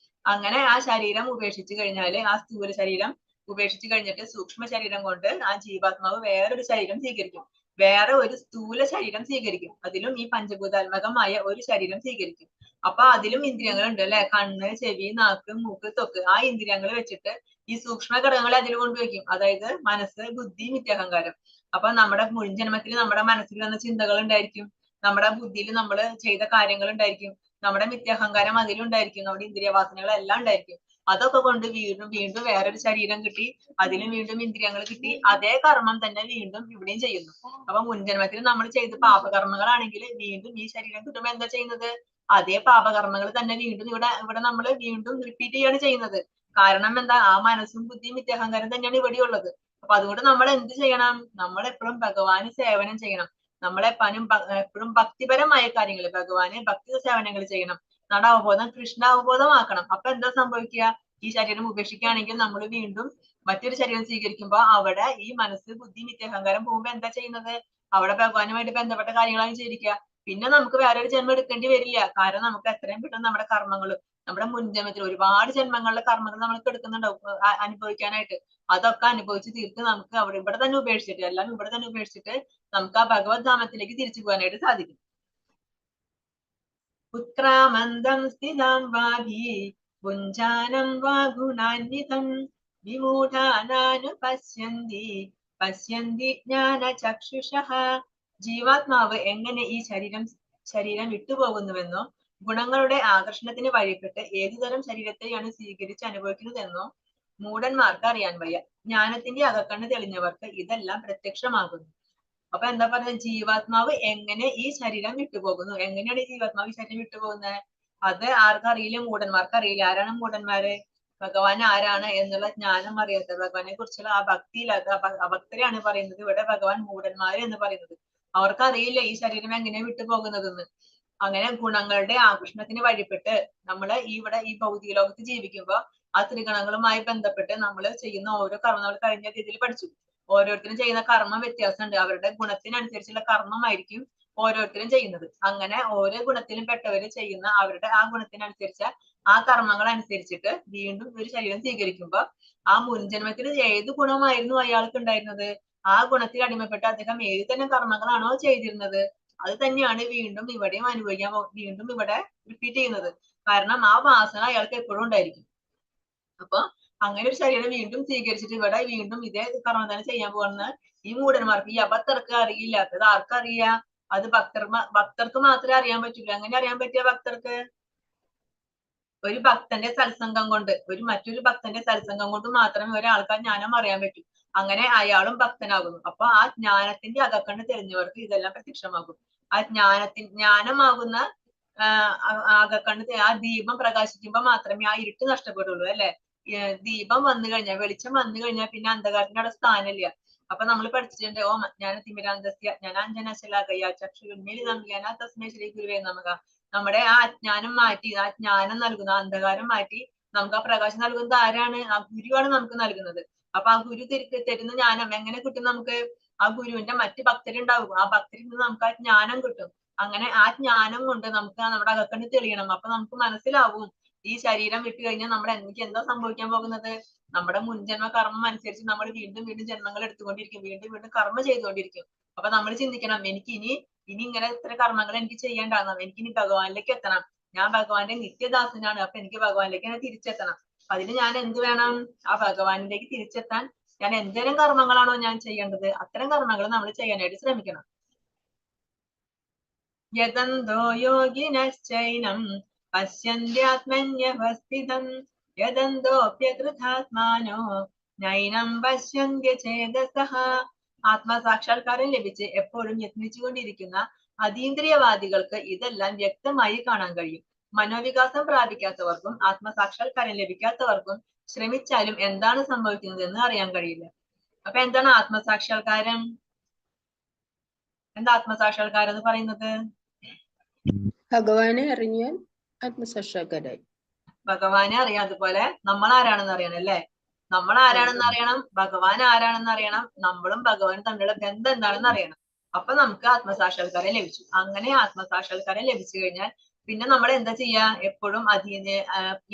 [SPEAKER 2] അങ്ങനെ ആ ശരീരം ഉപേക്ഷിച്ചു കഴിഞ്ഞാല്, ആ സ്ഥൂല ശരീരം ഉപേക്ഷിച്ചു കഴിഞ്ഞിട്ട് സൂക്ഷ്മ ശരീരം കൊണ്ട് ആ ജീവാത്മാവ് വേറൊരു ശരീരം സ്വീകരിക്കും. വേറെ ഒരു സ്ഥൂല ശരീരം സ്വീകരിക്കും. അതിലും ഈ പഞ്ചഭൂതാത്മകമായ ഒരു ശരീരം സ്വീകരിക്കും. അപ്പൊ അതിലും ഇന്ദ്രിയങ്ങൾ ഉണ്ട് അല്ലെ, കണ്ണ്, ചെവി, നാക്ക്, മൂക്ക്, ത്വക്ക്. ആ ഇന്ദ്രിയങ്ങൾ വെച്ചിട്ട് ഈ സൂക്ഷ്മ ഘടകങ്ങളെ അതിൽ കൊണ്ടുവയ്ക്കും. അതായത് മനസ്സ്, ബുദ്ധി, മിഥ്യാഹങ്കാരം. അപ്പൊ നമ്മുടെ മുൻജന്മത്തിൽ നമ്മുടെ മനസ്സിൽ വന്ന ചിന്തകൾ ഉണ്ടായിരിക്കും, നമ്മുടെ ബുദ്ധിയിൽ നമ്മൾ ചെയ്ത കാര്യങ്ങൾ ഉണ്ടായിരിക്കും, നമ്മുടെ മിഥ്യാഹങ്കാരം അതിലുണ്ടായിരിക്കും, നമ്മുടെ ഇന്ദ്രിയവാസനകൾ എല്ലാം ഉണ്ടായിരിക്കും. അതൊക്കെ കൊണ്ട് വീണ്ടും വീണ്ടും വേറൊരു ശരീരം കിട്ടി, അതിലും വീണ്ടും ഇന്ദ്രിയങ്ങൾ കിട്ടി, അതേ കർമ്മം തന്നെ വീണ്ടും ഇവിടെയും ചെയ്യുന്നു. അപ്പൊ മുൻജന്മത്തിൽ നമ്മൾ ചെയ്ത പാപകർമ്മങ്ങളാണെങ്കിൽ വീണ്ടും ഈ ശരീരം കിട്ടുമ്പോ എന്താ ചെയ്യുന്നത്, അതേ പാപകർമ്മങ്ങൾ തന്നെ വീണ്ടും ഇവിടെ നമ്മൾ വീണ്ടും റിപ്പീറ്റ് ചെയ്യാണ് ചെയ്യുന്നത്. കാരണം എന്താ, ആ മനസ്സും ബുദ്ധിയും മിഥ്യാഹങ്കാരം തന്നെയാണ് ഇവിടെ ഉള്ളത്. അപ്പൊ അതുകൊണ്ട് നമ്മൾ എന്ത് ചെയ്യണം, നമ്മൾ എപ്പോഴും ഭഗവാന് സേവനം ചെയ്യണം. എപ്പോഴും ഭക്തിപരമായ കാര്യങ്ങൾ, ഭഗവാന് ഭക്തി സേവനങ്ങൾ ചെയ്യണം. നട അവബോധം കൃഷ്ണ അവബോധമാക്കണം. അപ്പൊ എന്താ സംഭവിക്കുക, ഈ ശരീരം ഉപേക്ഷിക്കുകയാണെങ്കിൽ നമ്മൾ വീണ്ടും മറ്റൊരു ശരീരം സ്വീകരിക്കുമ്പോ അവിടെ ഈ മനസ്സ്, ബുദ്ധി, മിഥ്യാഹങ്കാരം പോകുമ്പോ എന്താ ചെയ്യുന്നത്, അവിടെ ഭഗവാനുമായിട്ട് ബന്ധപ്പെട്ട കാര്യങ്ങളാണ് ചെയ്തിരിക്കുക. പിന്നെ നമുക്ക് വേറൊരു ജന്മം എടുക്കേണ്ടി വരില്ല. കാരണം നമുക്ക് എത്രയും പെട്ടെന്ന് നമ്മുടെ കർമ്മങ്ങൾ, നമ്മുടെ മുൻജന്മത്തിൽ ഒരുപാട് ജന്മങ്ങളിലെ കർമ്മങ്ങൾ നമ്മൾക്ക് എടുക്കുന്നുണ്ടാവും അനുഭവിക്കാനായിട്ട്. അതൊക്കെ അനുഭവിച്ച് തീർത്ത് നമുക്ക് ഇവിടെ തന്നെ ഉപേക്ഷിച്ചിട്ട്, എല്ലാം ഇവിടെ തന്നെ ഉപേക്ഷിച്ചിട്ട് നമുക്ക് ആ ഭഗവത് ധാമത്തിലേക്ക് തിരിച്ചു പോകാനായിട്ട് സാധിക്കും. ഉത്ക്രാമന്തം സ്ഥിതാം വാഭി പുഞ്ചാനം വാ ഗുണാന്വിതം വിമൂഢാനാനുപശ്യന്തി പശ്യന്തി ജ്ഞാനചക്ഷുഷഃ. ജീവാത്മാവ് എങ്ങനെ ഈ ശരീരം വിട്ടുപോകുന്നുവെന്നോ ഗുണങ്ങളുടെ ആകർഷണത്തിന് വഴിപ്പെട്ട് ഏതുതരം ശരീരത്തെയാണ് സ്വീകരിച്ച് അനുഭവിക്കുന്നതെന്നോ മൂഢന്മാർക്ക് അറിയാൻ വയ്യ. ജ്ഞാനത്തിന്റെ അകക്കണ്ണ് തെളിഞ്ഞവർക്ക് ഇതെല്ലാം പ്രത്യക്ഷമാകുന്നു. അപ്പൊ എന്താ പറയുക, ജീവാത്മാവ് എങ്ങനെ ഈ ശരീരം വിട്ടുപോകുന്നു, എങ്ങനെയാണ് ഈ ജീവാത്മാവ് ഈ ശരീരം വിട്ടുപോകുന്നത്, അത് ആർക്കറിയില്ല, മൂഢന്മാർക്ക് അറിയില്ല. ആരാണ് മൂഢന്മാര്, ഭഗവാൻ ആരാണ് എന്നുള്ള ജ്ഞാനം അറിയാത്ത, ഭഗവാനെ കുറിച്ചുള്ള ആ ഭക്തിയില്ലാത്ത അഭക്തരെയാണ് പറയുന്നത് ഇവിടെ ഭഗവാൻ മൂഢന്മാര് എന്ന് പറയുന്നത്. അവർക്കറിയില്ല ഈ ശരീരം എങ്ങനെ വിട്ടുപോകുന്നതെന്ന്. അങ്ങനെ ഗുണങ്ങളുടെ ആകർഷണത്തിന് വഴിപ്പെട്ട് നമ്മള് ഈ ഭൗതിക ലോകത്ത് ജീവിക്കുമ്പോ ആ ത്രിഗുണങ്ങളുമായി ബന്ധപ്പെട്ട് നമ്മൾ ചെയ്യുന്ന ഓരോ കർമ്മം നമ്മൾ കഴിഞ്ഞ രീതിയിൽ പഠിച്ചു. ഓരോരുത്തരും ചെയ്യുന്ന കർമ്മം വ്യത്യാസമുണ്ട്. അവരുടെ ഗുണത്തിനനുസരിച്ചുള്ള കർമ്മമായിരിക്കും ഓരോരുത്തരും ചെയ്യുന്നത്. അങ്ങനെ ഓരോ ഗുണത്തിലും പെട്ടവര് ചെയ്യുന്ന അവരുടെ ആ ഗുണത്തിനനുസരിച്ച ആ കർമ്മങ്ങൾ അനുസരിച്ചിട്ട് വീണ്ടും ഒരു ശരീരം സ്വീകരിക്കുമ്പോ ആ മുൻജന്മത്തിൽ ഏത് ഗുണമായിരുന്നു അയാൾക്ക് ഉണ്ടായിരുന്നത്, ആ ഗുണത്തിൽ അടിമപ്പെട്ട് അദ്ദേഹം ഏത് തന്നെ കർമ്മങ്ങളാണോ ചെയ്തിരുന്നത് അത് തന്നെയാണ് വീണ്ടും ഇവിടെയും അനുഭവിക്കാൻ വീണ്ടും ഇവിടെ റിപ്പീറ്റ് ചെയ്യുന്നത്. കാരണം ആ വാസന അയാൾക്ക് എപ്പോഴും ഉണ്ടായിരിക്കും. അപ്പൊ അങ്ങനെ ഒരു ശരീരം വീണ്ടും സ്വീകരിച്ചിട്ട് ഇവിടെ വീണ്ടും ഇതേ കർമ്മം തന്നെ ചെയ്യാൻ പോകുന്ന ഈ മൂഢന്മാർക്ക്, ഈ അഭക്തർക്ക് അറിയില്ലാത്തത് ആർക്കറിയാ, അത് ഭക്തർക്ക് മാത്രമേ അറിയാൻ പറ്റൂല. എങ്ങനെ അറിയാൻ പറ്റിയ ഭക്തർക്ക്, ഒരു ഭക്തന്റെ സത്സംഗം കൊണ്ട്, മറ്റൊരു ഭക്തന്റെ സത്സംഗം കൊണ്ട് മാത്രമേ ഒരാൾക്ക് ആ ജ്ഞാനം അറിയാൻ പറ്റൂ. അങ്ങനെ അയാളും ഭക്തനാകുന്നു. അപ്പൊ ആ ജ്ഞാനത്തിന്റെ അകക്കണ്ണ് തെളിഞ്ഞവർക്ക് ഇതെല്ലാം പ്രത്യക്ഷമാകും. ആ ജ്ഞാനമാകുന്ന അകക്കണ്ണ്, ആ ദീപം പ്രകാശിക്കുമ്പോ മാത്രമേ ആ ഇരുട്ട് നഷ്ടപ്പെടുള്ളൂ അല്ലെ. ദീപം വന്നു കഴിഞ്ഞാൽ, വെളിച്ചം വന്നു കഴിഞ്ഞാൽ പിന്നെ അന്ധകാരത്തിന്റെ അവിടെ സ്ഥാനമില്ല. അപ്പൊ നമ്മൾ പഠിച്ചിട്ടുണ്ട്, ഓം ജ്ഞാനതിമിരാന്തസ്യ ജ്ഞാനാഞ്ജനശലാകയ ചക്ഷുരുന്മീലിതം യേന തസ്മൈ ശ്രീ ഗുരുവേ നമഃ. നമ്മുടെ ആ അജ്ഞാനം മാറ്റി, ആ ജ്ഞാനം നൽകുന്ന അന്ധകാരം മാറ്റി നമുക്ക് ആ പ്രകാശം നൽകുന്നത് ആരാണ്, ആ ഗുരുവാണ് നമുക്ക് നൽകുന്നത്. അപ്പൊ ആ ഗുരു തരുന്ന ജ്ഞാനം എങ്ങനെ കിട്ടും നമുക്ക്, ആ ഗുരുവിന്റെ മറ്റു ഭക്തരുണ്ടാവും, ആ ഭക്തരിൽ നിന്ന് നമുക്ക് ആ ജ്ഞാനം കിട്ടും. അങ്ങനെ ആ ജ്ഞാനം കൊണ്ട് നമുക്ക് നമ്മുടെ അകക്കണ്ണ് തെളിയണം. അപ്പൊ നമുക്ക് മനസ്സിലാവും ഈ ശരീരം വിട്ടു കഴിഞ്ഞാൽ നമ്മുടെ എനിക്ക് എന്താ സംഭവിക്കാൻ പോകുന്നത്. നമ്മുടെ മുൻജന്മ കർമ്മം അനുസരിച്ച് നമ്മൾ വീണ്ടും വീണ്ടും ജന്മങ്ങൾ എടുത്തുകൊണ്ടിരിക്കും, വീണ്ടും വീണ്ടും കർമ്മ ചെയ്തുകൊണ്ടിരിക്കും. അപ്പൊ നമ്മൾ ചിന്തിക്കണം, എനിക്ക് ഇനി ഇങ്ങനെ ഇത്ര കർമ്മങ്ങൾ എനിക്ക് ചെയ്യേണ്ടാകും, എനിക്ക് ഇനി ഭഗവാനിലേക്ക് എത്തണം, ഞാൻ ഭഗവാന്റെ നിത്യദാസനാണ്, അപ്പൊ എനിക്ക് ഭഗവാനിലേക്ക് തന്നെ തിരിച്ചെത്തണം. അതിന് ഞാൻ എന്ത് വേണം, ആ ഭഗവാനിലേക്ക് തിരിച്ചെത്താൻ ഞാൻ എന്തേലും കർമ്മങ്ങളാണോ ഞാൻ ചെയ്യേണ്ടത്, അത്തരം കർമ്മങ്ങൾ നമ്മൾ ചെയ്യാനായിട്ട് ശ്രമിക്കണം. യതന്തോ യോഗിനശ്ചൈനം പശ്യന്ത്യാത്മന്യവസ്ഥിതം യതന്തോപ്യകൃതാത്മാനോ നൈനം പശ്യന്ത്യചേതസഃ. ആത്മസാക്ഷാത്കാരം ലഭിച്ച് എപ്പോഴും യത്നിച്ചുകൊണ്ടിരിക്കുന്ന അതീന്ദ്രിയവാദികൾക്ക് ഇതെല്ലാം വ്യക്തമായി കാണാൻ കഴിയും. മനോവികാസം പ്രാപിക്കാത്തവർക്കും ആത്മസാക്ഷാത്കാരം ലഭിക്കാത്തവർക്കും ശ്രമിച്ചാലും എന്താണ് സംഭവിക്കുന്നത് എന്ന് അറിയാൻ കഴിയില്ല. അപ്പൊ എന്താണ് ആത്മസാക്ഷാത്കാരം? എന്താ ആത്മസാക്ഷാത്കാരം എന്ന് പറയുന്നത്?
[SPEAKER 3] ഭഗവാനെ അറിഞ്ഞാൽ ആത്മസാക്ഷാത്കാരായി.
[SPEAKER 2] ഭഗവാനെ അറിയാം, അതുപോലെ നമ്മൾ ആരാണെന്ന് അറിയണം അല്ലേ? നമ്മൾ ആരാണെന്ന് അറിയണം, ഭഗവാൻ ആരാണെന്ന് അറിയണം, നമ്മളും ഭഗവാനും തമ്മിലുള്ള ബന്ധം എന്താണെന്ന് അറിയണം. അപ്പൊ നമുക്ക് ആത്മസാക്ഷാത്കാരം ലഭിച്ചു. അങ്ങനെ ആത്മസാക്ഷാത്കാരം ലഭിച്ചു കഴിഞ്ഞാൽ പിന്നെ നമ്മൾ എന്താ ചെയ്യാ, എപ്പോഴും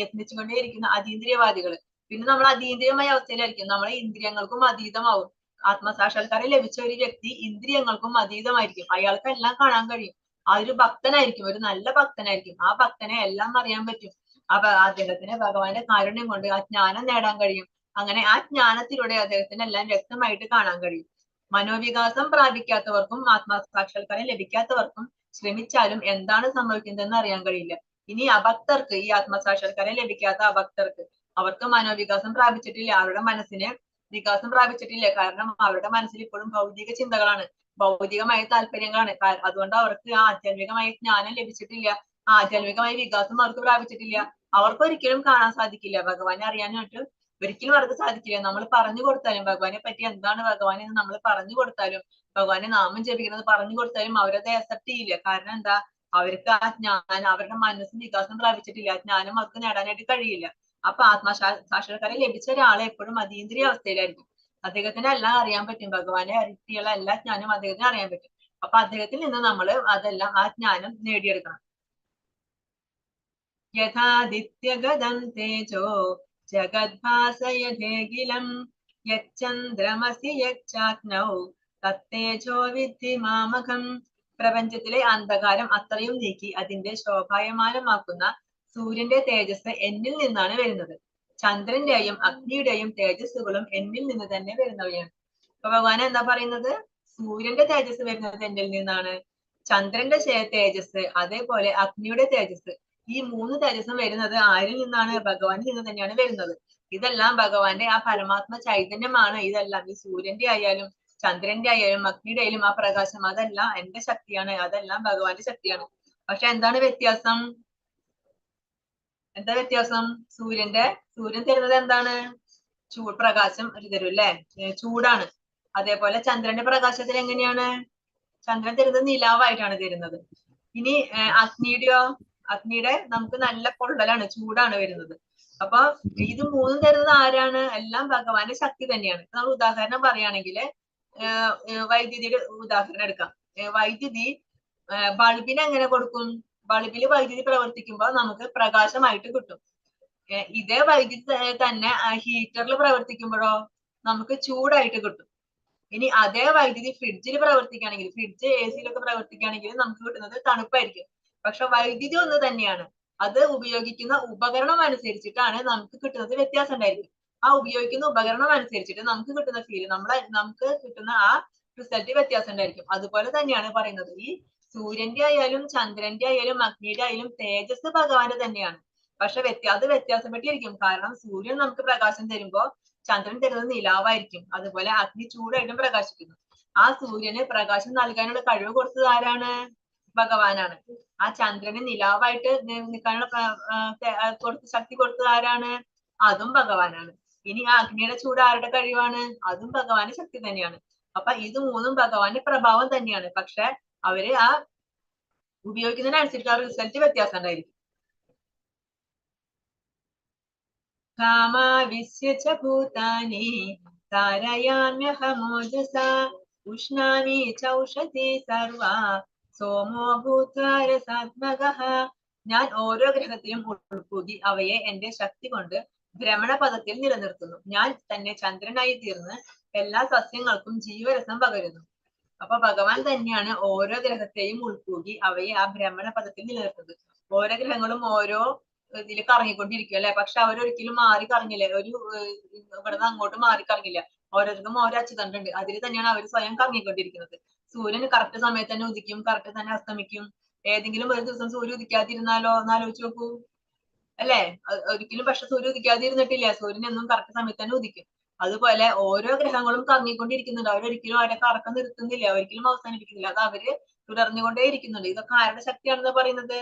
[SPEAKER 2] യത്നിച്ചുകൊണ്ടേയിരിക്കുന്ന അതീന്ദ്രിയവാദികൾ, പിന്നെ നമ്മൾ അതീന്ദ്രിയമായ അവസ്ഥയിലായിരിക്കും, നമ്മളെ ഇന്ദ്രിയങ്ങൾക്കും അതീതമാവും. ആത്മസാക്ഷാത്കാരം ലഭിച്ച ഒരു വ്യക്തി ഇന്ദ്രിയങ്ങൾക്കും അതീതമായിരിക്കും, അയാൾക്ക് എല്ലാം കാണാൻ കഴിയും. ആ ഒരു ഭക്തനായിരിക്കും, ഒരു നല്ല ഭക്തനായിരിക്കും, ആ ഭക്തനെ എല്ലാം അറിയാൻ പറ്റും. അപ്പൊ അദ്ദേഹത്തിന് ഭഗവാന്റെ കാരുണ്യം കൊണ്ട് ആ ജ്ഞാനം നേടാൻ കഴിയും. അങ്ങനെ ആ ജ്ഞാനത്തിലൂടെ അദ്ദേഹത്തിന് എല്ലാം വ്യക്തമായിട്ട് കാണാൻ കഴിയും. മനോവികാസം പ്രാപിക്കാത്തവർക്കും ആത്മസാക്ഷാത്കാരം ലഭിക്കാത്തവർക്കും ശ്രമിച്ചാലും എന്താണ് സംഭവിക്കുന്നതെന്ന് അറിയാൻ കഴിയില്ല. ഇനി അഭക്തർക്ക്, ഈ ആത്മസാക്ഷാത്കാരം ലഭിക്കാത്ത അഭക്തർക്ക്, അവർക്ക് മനോവികാസം പ്രാപിച്ചിട്ടില്ല, അവരുടെ മനസ്സിന് വികാസം പ്രാപിച്ചിട്ടില്ല. കാരണം അവരുടെ മനസ്സിൽ ഇപ്പോഴും ഭൗതിക ചിന്തകളാണ്, ഭൗതികമായ താല്പര്യങ്ങളാണ്. അതുകൊണ്ട് അവർക്ക് ആധ്യാത്മികമായ ജ്ഞാനം ലഭിച്ചിട്ടില്ല, ആധ്യാത്മികമായ വികാസം അവർക്ക് പ്രാപിച്ചിട്ടില്ല. അവർക്ക് ഒരിക്കലും കാണാൻ സാധിക്കില്ല, ഭഗവാനെ അറിയാനായിട്ട് ഒരിക്കലും അവർക്ക് സാധിക്കില്ല. നമ്മൾ പറഞ്ഞു കൊടുത്താലും, ഭഗവാനെ പറ്റി എന്താണ് ഭഗവാൻ എന്ന് നമ്മൾ പറഞ്ഞു കൊടുത്താലും, ഭഗവാനെ നാമം ജപിക്കുന്നത് പറഞ്ഞു കൊടുത്താലും അവരത് അക്സെപ്റ്റ് ചെയ്യില്ല. കാരണം എന്താ, അവർക്ക് ആ ജ്ഞാനം, അവരുടെ മനസ്സിന് വികാസം പ്രാപിച്ചിട്ടില്ല, ആ ജ്ഞാനം അവർക്ക് നേടാനായിട്ട് കഴിയില്ല. അപ്പൊ ആത്മസാക്ഷാത്കാരം ലഭിച്ച ഒരാളെ എപ്പോഴും അതീന്ദ്രിയ അവസ്ഥയിലായിരിക്കും. അദ്ദേഹത്തിന് എല്ലാം അറിയാൻ പറ്റും, ഭഗവാനെ പറ്റിയുള്ള എല്ലാ ജ്ഞാനം അദ്ദേഹത്തിന് അറിയാൻ പറ്റും. അപ്പൊ അദ്ദേഹത്തിൽ നിന്ന് നമ്മൾ അതെല്ലാം ആ ജ്ഞാനം നേടിയെടുക്കണം. യഥാദിത്യഗതം തേജോ ജഗദ്ഭാസയതേഖിലം യച്ചന്ദ്രമസി യച്ചാഗ്നൗ തത്തേജോ വിദ്ധി മാമകം. പ്രപഞ്ചത്തിലെ അന്ധകാരം അത്രയും നീക്കി അതിന്റെ ശോഭായമാനമാക്കുന്ന സൂര്യന്റെ തേജസ് എന്നിൽ നിന്നാണ് വരുന്നത്. ചന്ദ്രന്റെയും അഗ്നിയുടെയും തേജസ്സുകളും എന്നിൽ നിന്ന് തന്നെ വരുന്നവയാണ്. അപ്പൊ ഭഗവാൻ എന്താ പറയുന്നത്, സൂര്യന്റെ തേജസ് വരുന്നത് എന്നിൽ നിന്നാണ്, ചന്ദ്രന്റെ തേജസ്, അതേപോലെ അഗ്നിയുടെ തേജസ്, ഈ മൂന്ന് തേജസ്സും വരുന്നത് ആരിൽ നിന്നാണ്, ഭഗവാനിൽ നിന്ന് തന്നെയാണ് വരുന്നത്. ഇതെല്ലാം ഭഗവാന്റെ ആ പരമാത്മ ചൈതന്യമാണ്. ഇതെല്ലാം ഈ സൂര്യന്റെ ആയാലും ചന്ദ്രന്റെ ആയാലും അഗ്നിയുടെ ആയാലും ആ പ്രകാശം, അതെല്ലാം എന്റെ ശക്തിയാണ്, അതെല്ലാം ഭഗവാന്റെ ശക്തിയാണ്. പക്ഷെ എന്താണ് വ്യത്യാസം? എന്താ വ്യത്യാസം? സൂര്യൻ തരുന്നത് എന്താണ്? പ്രകാശം തരും അല്ലെ, ചൂടാണ്. അതേപോലെ ചന്ദ്രന്റെ പ്രകാശത്തിൽ എങ്ങനെയാണ്? ചന്ദ്രൻ തരുന്നത് നിലാവായിട്ടാണ് തരുന്നത്. ഇനി അഗ്നിയുടെ നമുക്ക് നല്ല പൊള്ളലാണ്, ചൂടാണ് വരുന്നത്. അപ്പൊ ഇത് മൂന്നും തരുന്നത് ആരാണ്? എല്ലാം ഭഗവാന്റെ ശക്തി തന്നെയാണ്. നമ്മൾ ഉദാഹരണം പറയുകയാണെങ്കിൽ വൈദ്യുതിയുടെ ഉദാഹരണം എടുക്കാം. വൈദ്യുതി ബൾബിന് എങ്ങനെ കൊടുക്കും? ബൾബിൽ വൈദ്യുതി പ്രവർത്തിക്കുമ്പോൾ നമുക്ക് പ്രകാശമായിട്ട് കിട്ടും. ഇതേ വൈദ്യുതി തന്നെ ഹീറ്ററിൽ പ്രവർത്തിക്കുമ്പോഴോ നമുക്ക് ചൂടായിട്ട് കിട്ടും. ഇനി അതേ വൈദ്യുതി ഫ്രിഡ്ജിൽ പ്രവർത്തിക്കുകയാണെങ്കിൽ, ഫ്രിഡ്ജ് AC-ലൊക്കെ പ്രവർത്തിക്കുകയാണെങ്കിൽ നമുക്ക് കിട്ടുന്നത് തണുപ്പായിരിക്കും. പക്ഷെ വൈദ്യുതി ഒന്ന് തന്നെയാണ്, അത് ഉപയോഗിക്കുന്ന ഉപകരണം അനുസരിച്ചിട്ടാണ് നമുക്ക് കിട്ടുന്നത് വ്യത്യാസം ഉണ്ടായിരിക്കും. ആ ഉപയോഗിക്കുന്ന ഉപകരണം അനുസരിച്ചിട്ട് നമുക്ക് കിട്ടുന്ന ഫീൽ, നമുക്ക് കിട്ടുന്ന ആ റിസൾട്ട് വ്യത്യാസം ഉണ്ടായിരിക്കും. അതുപോലെ തന്നെയാണ് പറയുന്നത്, ഈ സൂര്യന്റെ ആയാലും ചന്ദ്രന്റെ ആയാലും അഗ്നിയുടെ ആയാലും തേജസ് ഭഗവാന്റെ തന്നെയാണ്. പക്ഷെ അത് വ്യത്യാസപ്പെട്ടിരിക്കും. കാരണം സൂര്യൻ നമുക്ക് പ്രകാശം തരുമ്പോ ചന്ദ്രൻ തരുന്നത് നിലാവായിരിക്കും. അതുപോലെ അഗ്നി ചൂടായിട്ടും പ്രകാശിക്കുന്നു. ആ സൂര്യന് പ്രകാശം നൽകാനുള്ള കഴിവ് കൊടുത്തത് ആരാണ്? ഭഗവാനാണ്. ആ ചന്ദ്രന് നിലാവായിട്ട് നിൽക്കാനുള്ള ശക്തി കൊടുത്തത് ആരാണ്? അതും ഭഗവാനാണ്. ഇനി ആ അഗ്നിയുടെ ചൂട് ആരുടെ കഴിവാണ്? അതും ഭഗവാന്റെ ശക്തി തന്നെയാണ്. അപ്പൊ ഇത് മൂന്നും ഭഗവാന്റെ പ്രഭാവം തന്നെയാണ്. പക്ഷെ അവര് ആ ഉപയോഗിക്കുന്നതിനനുസരിച്ച് ആ റിസൾട്ട് വ്യത്യാസം ഉണ്ടായിരിക്കും. കാമാവിശ്യ ച ഭൂതാനി താരയാമ്യഹമോജസാ ഉഷ്ണാമി ചൗഷധി സർവ സോമോ ഭൂത്വാ രസാത്മകഃ. ഞാൻ ഓരോ ഗ്രഹത്തിലും ഉൾപ്പുകി അവയെ എന്റെ ശക്തി കൊണ്ട് ഭ്രമണപഥത്തിൽ നിലനിർത്തുന്നു. ഞാൻ തന്നെ ചന്ദ്രനായി തീർന്ന് എല്ലാ സസ്യങ്ങൾക്കും ജീവരസം പകരുന്നു. അപ്പൊ ഭഗവാൻ തന്നെയാണ് ഓരോ ഗ്രഹത്തെയും ഉൾപ്പൂകി അവയെ ആ ഭ്രമണപഥത്തിൽ നിലനിർത്തുന്നത്. ഓരോ ഗ്രഹങ്ങളും ഓരോ ഇതിൽ കറങ്ങിക്കൊണ്ടിരിക്കും അല്ലെ, പക്ഷെ അവരൊരിക്കലും മാറി കറങ്ങില്ല. ഇവിടുന്ന് അങ്ങോട്ട് മാറി കറങ്ങില്ല. ഓരോരുത്തർക്കും ഓരോ അച്ചുതണ്ടുണ്ട്, അതിൽ തന്നെയാണ് അവർ സ്വയം കറങ്ങിക്കൊണ്ടിരിക്കുന്നത്. സൂര്യൻ കറക്റ്റ് സമയത്ത് തന്നെ ഉദിക്കും, കറക്റ്റ് തന്നെ അസ്തമിക്കും. ഏതെങ്കിലും ഒരു ദിവസം സൂര്യൻ ഉദിക്കാതിരുന്നാലോ എന്നാലോചിച്ച് നോക്കൂ അല്ലെ. ഒരിക്കലും പക്ഷെ സൂര്യൻ ഉദിക്കാതിരുന്നിട്ടില്ല, സൂര്യൻ എന്നും കറക്റ്റ് സമയത്ത് തന്നെ ഉദിക്കും. അതുപോലെ ഓരോ ഗ്രഹങ്ങളും കറങ്ങിക്കൊണ്ടിരിക്കുന്നുണ്ട്, അവരൊരിക്കലും അവരെ കറക്കം നിർത്തുന്നില്ല, ഒരിക്കലും അവസാനിപ്പിക്കുന്നില്ല, അത് അവര് തുടർന്നുകൊണ്ടേ ഇരിക്കുന്നുണ്ട്. ഇതൊക്കെ ആരുടെ ശക്തിയാണെന്ന് പറയുന്നത്?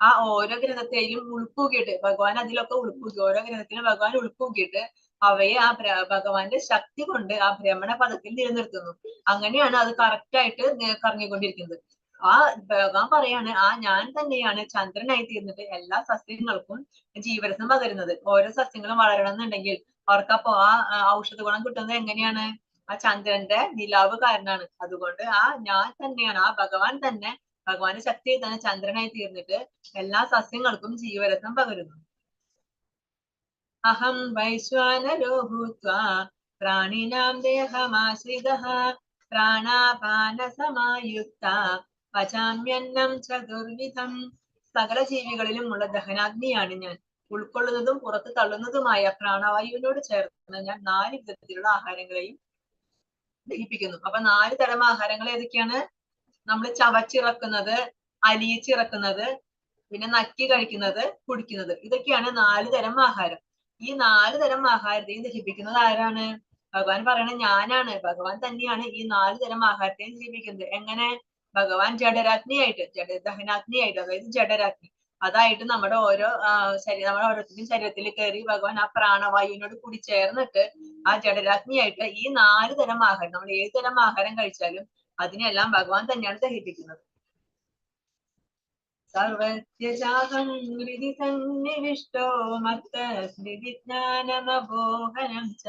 [SPEAKER 2] ആ ഓരോ ഗ്രഹത്തെയും ഉൾപ്പൂകിയിട്ട് ഭഗവാൻ അതിലൊക്കെ ഉൾപ്പൂകി, ഓരോ ഗ്രഹത്തിലും ഭഗവാൻ ഉൾപ്പൂകിയിട്ട് അവയെ ആ ഭഗവാന്റെ ശക്തി കൊണ്ട് ആ ഭ്രമണ പദത്തിൽ നിലനിർത്തുന്നു. അങ്ങനെയാണ് അത് കറക്റ്റ് ആയിട്ട് കറങ്ങിക്കൊണ്ടിരിക്കുന്നത്. ആ ഭഗവാൻ പറയാണ്, ആ ഞാൻ തന്നെയാണ് ചന്ദ്രനായി തീർന്നിട്ട് എല്ലാ സസ്യങ്ങൾക്കും ജീവരസം പകരുന്നത്. ഓരോ സസ്യങ്ങളും വളരണം എന്നുണ്ടെങ്കിൽ അവർക്ക് അപ്പൊ ആ ഔഷധ ഗുണം കിട്ടുന്നത് എങ്ങനെയാണ്? ആ ചന്ദ്രന്റെ നിലാവ് കാരണമാണ്. അതുകൊണ്ട് ആ ഞാൻ തന്നെയാണ്, ആ ഭഗവാൻ തന്നെ, ഭഗവാന്റെ ശക്തിയിൽ തന്നെ ചന്ദ്രനായി തീർന്നിട്ട് എല്ലാ സസ്യങ്ങൾക്കും ജീവരസം പകരുന്നു. അഹം വൈശ്വാനരോ ഭൂത്വാ പ്രാണിനാം ദേഹമാശ്രിതഃ പ്രാണാപാന സമായുക്ത പചാമ്യന്നം ചതുർവിധം. സകല ജീവികളിലും ഉള്ള ദഹനാഗ്നിയാണ് ഞാൻ. ഉൾക്കൊള്ളുന്നതും പുറത്ത് തള്ളുന്നതുമായ പ്രാണവായുവിനോട് ചേർന്ന് ഞാൻ 4 വിധത്തിലുള്ള ആഹാരങ്ങളെയും ദഹിപ്പിക്കുന്നു. അപ്പൊ 4 തരം ആഹാരങ്ങൾ ഏതൊക്കെയാണ്? നമ്മൾ ചവച്ചിറക്കുന്നത്, അലിയിച്ചിറക്കുന്നത്, പിന്നെ നക്കി കഴിക്കുന്നത്, കുടിക്കുന്നത്. ഇതൊക്കെയാണ് 4 തരം ആഹാരം. ഈ 4 തരം ആഹാരത്തെയും ദഹിപ്പിക്കുന്നത് ആരാണ്? ഭഗവാൻ പറയണ ഞാനാണ്. ഭഗവാൻ തന്നെയാണ് ഈ 4 തരം ആഹാരത്തെയും ദഹിപ്പിക്കുന്നത്. എങ്ങനെ? ഭഗവാൻ ജഡരാഗ്നിയായിട്ട്, ദഹനാഗ്നിയായിട്ട്, അതായത് ജഡരാഗ്നി അതായിട്ട് നമ്മുടെ ഓരോ നമ്മുടെ ഓരോരുത്തരുടെയും ശരീരത്തിൽ കയറി ഭഗവാൻ ആ പ്രാണവായുവിനോട് കൂടി ചേർന്നിട്ട് ആ ജഡരാഗ്നിയായിട്ട് ഈ 4 തരം ആഹാരം, നമ്മൾ ഏത് തരം ആഹാരം കഴിച്ചാലും അതിനെല്ലാം ഭഗവാൻ തന്നെയാണ് ദഹിപ്പിക്കുന്നത്. സർവജ്ഞാഹം ഹൃദി സന്നിവിഷ്ടോ മത്തസ്മൃതിജ്ഞാനമബോഹനം ച